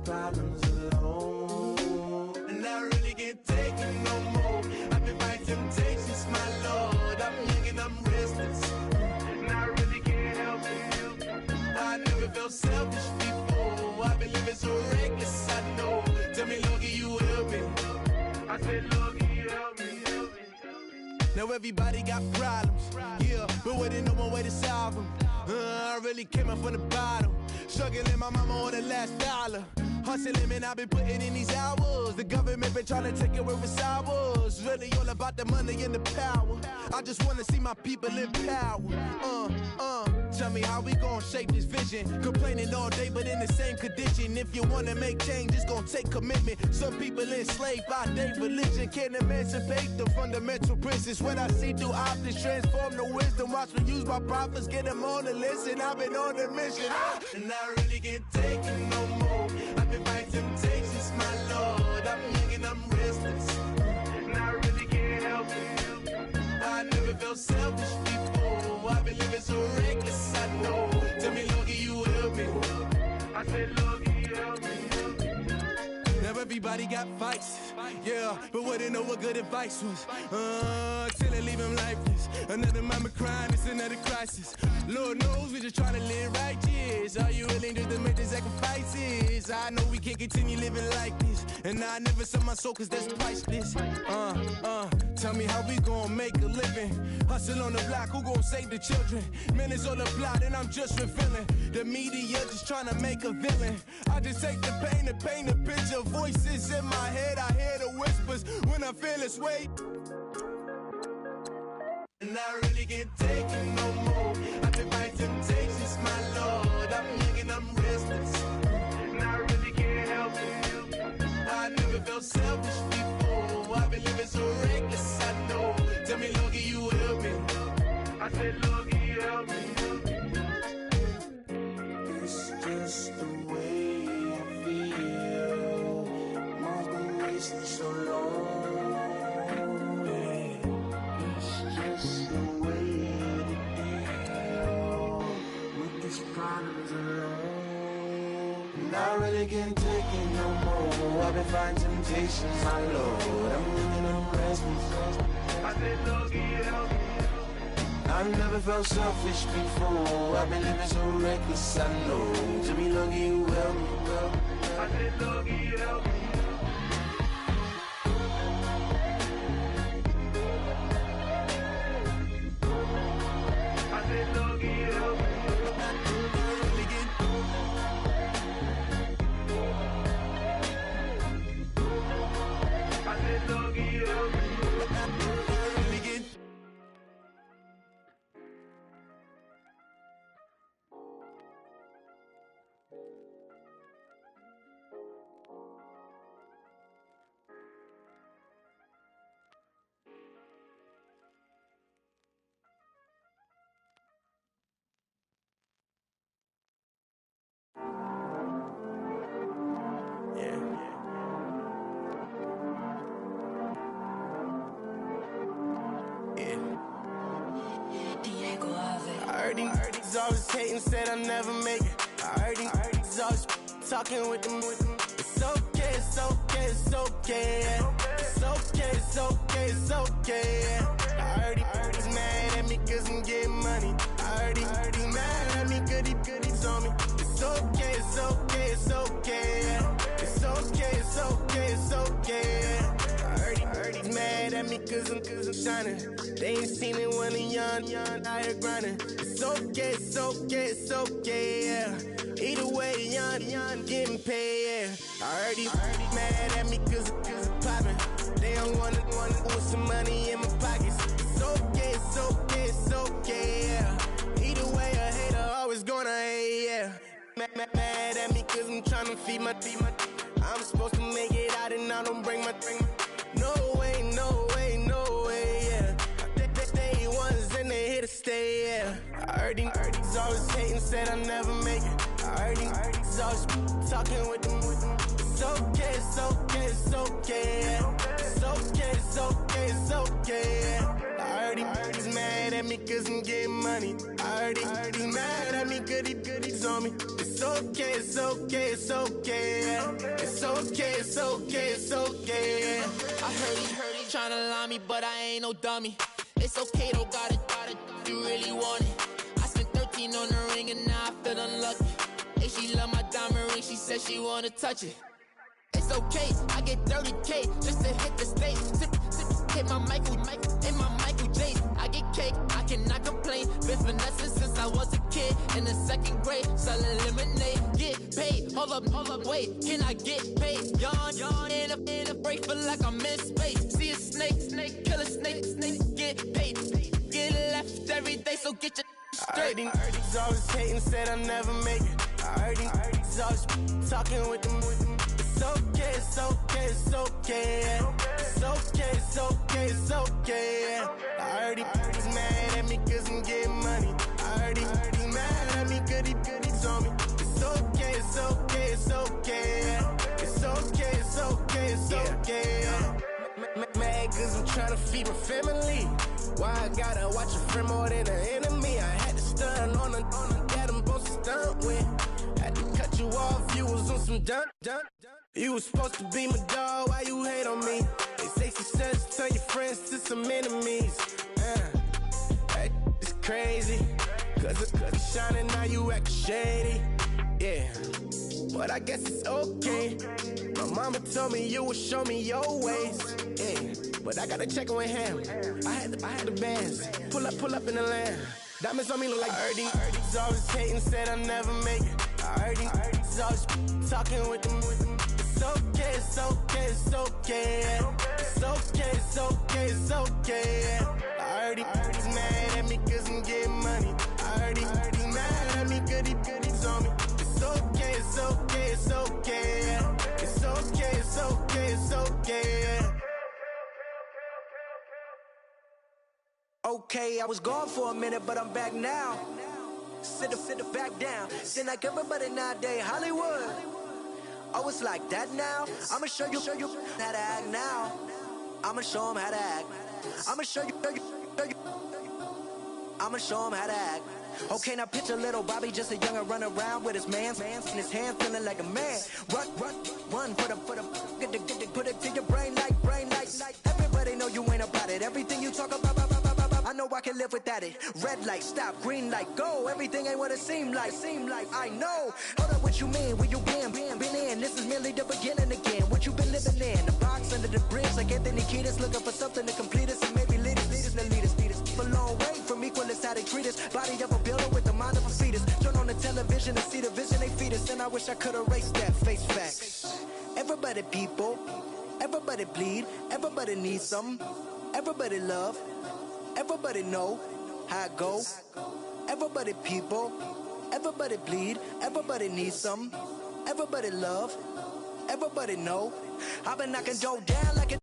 problems alone, and I really can't take it no more. I've been fighting temptations, my Lord. I'm young and I'm restless, and I really can't help it. I never felt selfish before. I've been living so reckless, I know. Tell me, Lord, can you help me? I said, Lord, can you help me? Now everybody got problems, yeah, but waiting no one way to solve them. I really came up from the bottom, struggling my mama on the last dollar. Hustling, man, I've been putting in these hours. The government been trying to take away what's ours. Really all about the money and the power. I just wanna see my people in power. Tell me how we gon' shape this vision. Complaining all day, but in the same condition. If you wanna make change, it's gon' take commitment. Some people enslaved by their religion can't emancipate the fundamental principles. What I see through optics transform the wisdom. Watch me use my prophets, get them on the list, and I've been on the mission. And I really can't take it no more. I've been fighting temptations, my Lord. I'm young and I'm restless, and I really can't help it. I never felt selfish before. I've been living so reckless, I know. Tell me, Lord, can you help me? I said, Lord, can you help me? Now everybody got fights, yeah, but wouldn't know what good advice was. Till they leave him lifeless. Another mama crying, it's another crisis. Lord knows we just trying to live righteous. Are you willing to make the sacrifices? I know we can't continue living like this, and I never sell my soul cause that's priceless. Tell me how we gon' make a living. Hustle on the block, who gon' save the children? Man, it's all a plot and I'm just revealing. The media just trying to make a villain. I just take the pain and paint a picture. Voices in my head, I hear the whispers when I feel this way. And I really can't take it no more. I've been fighting temptations, my Lord. I'm young and I'm restless, and I really can't help it. I never felt selfish before. I've been living so reckless, I know. Tell me, Lord, can you help me? I said, Lord, can you help me? It's just the way I feel. Mine's been racing so long. Problems alone, and I really can't take it no more. I've been fighting temptations, my Lord. I'm living on restless. I said, Lord, can you help me? I've never felt selfish before. I've been living so reckless, I know. Tell me, Lord, can you help me? I said, Lord, can you help me? I said, Lord, can you help me?
He's always hating, said I'll never make it. I heard he's always talking with them.
it's okay, it's okay. It's okay, it's okay, it's okay. I heard he's mad at me cause I'm getting money. I heard he's mad at me cause he's on me. It's okay, it's okay, it's okay. It's okay, it's okay, it's okay. I heard he's mad at me cause I'm shining. They ain't seen it when I'm young, out here grinding. It's okay, it's okay, it's okay, yeah. Either way, young, getting paid, yeah. I heard he's mad at me cause I'm poppin'. They don't wanna put some money in my pockets. It's okay, it's okay, it's okay, yeah. Either way, a hater always gonna hate, yeah. Mad at me cause I'm tryna feed my I'm supposed to make it out and I don't bring my no way, no way, no way, yeah. They ones and they here to stay, yeah. I heard he's always hating, said I'll never make it. I heard he's always talking with them. It's okay, it's okay, it's okay, yeah. It's okay, it's okay, it's okay, yeah. I heard he's mad at me cause I'm getting money. I heard he's mad at me cause he's on me. It's okay, it's okay, it's okay, yeah. It's okay, it's okay, it's okay, yeah.
I heard he tryna lie me, but I ain't no dummy. It's okay though, got it, you really want it. I spent 13 on the ring and now I feel unlucky. Hey, she love my diamond ring, she said she wanna touch it. It's okay, I get 30K just to hit the stage. Sip, hit my Michael, in my Michael J's. I get cake, I cannot complain. Been finessing since I was a kid in the 2nd grade. Selling lemonade, get paid. Hold up, wait, can I get paid? Yawn, in a break, feel like I'm in space. See a snake, kill a snake, get paid. Get left every day, so get your straight.
I heard he's always hating, said I'll never make it. I heard he's always talking with them. It's okay, it's okay, it's okay. It's okay, it's okay, it's okay. I heard he's mad at me cause I'm getting money. I heard he's mad at me cause he's on me. It's okay, it's okay, it's okay. It's okay, it's okay, it's okay. Mad cause I'm trying to feed my family. Why I gotta watch a friend more than an enemy? I had to stun on the that I'm supposed to stunt with. Had to cut you off, you was on some dun. You was supposed to be my dog, why you hate on me? They say success turn your friends to some enemies. That is crazy. Cause it's shining, now you act shady. Yeah, but I guess it's okay. My mama told me you would show me your ways. Yeah, but I gotta check with him. I had the bands. Pull up in the land. Diamonds on me look like Erdy. He's always hating, said I'll never make it. I heard he's always talking with them. It's okay, it's okay, it's okay. It's okay, it's okay, it's okay. I heard he's mad at me cause I'm getting money. I heard he's mad at me cause he's on me. It's okay, it's okay, it's okay. It's okay, it's okay, it's okay.
Okay, I was gone for a minute, but I'm back now. Sit back down. Seem like everybody nowadays Hollywood. Oh, it's like that now. I'ma show you how to act now. I'ma show them how to act. I'ma show you. I'ma show them how to act. Okay, now picture little Bobby, just a younger run around with his man's in his hand, feeling like a man. Run for the put it to your brain like. Everybody know you ain't about it. Everything you talk about. I know I can live without it. Red light, stop, green light, go. Everything ain't what it seem like. I know. Hold up, what you mean? Where you been in? This is merely the beginning again. What you been living in? The box under the bridge, like Anthony Kiedis, looking for something to complete us and maybe lead us. A long way from equal is how they treat us. Body of a builder with the mind of a fetus. Turn on the television and see the vision they feed us. And I wish I could erase that. Face facts. Everybody people, everybody bleed, everybody needs something, everybody love. Everybody know how it go. Everybody people, everybody bleed, everybody needs something, everybody love, everybody know. I've been knocking down like a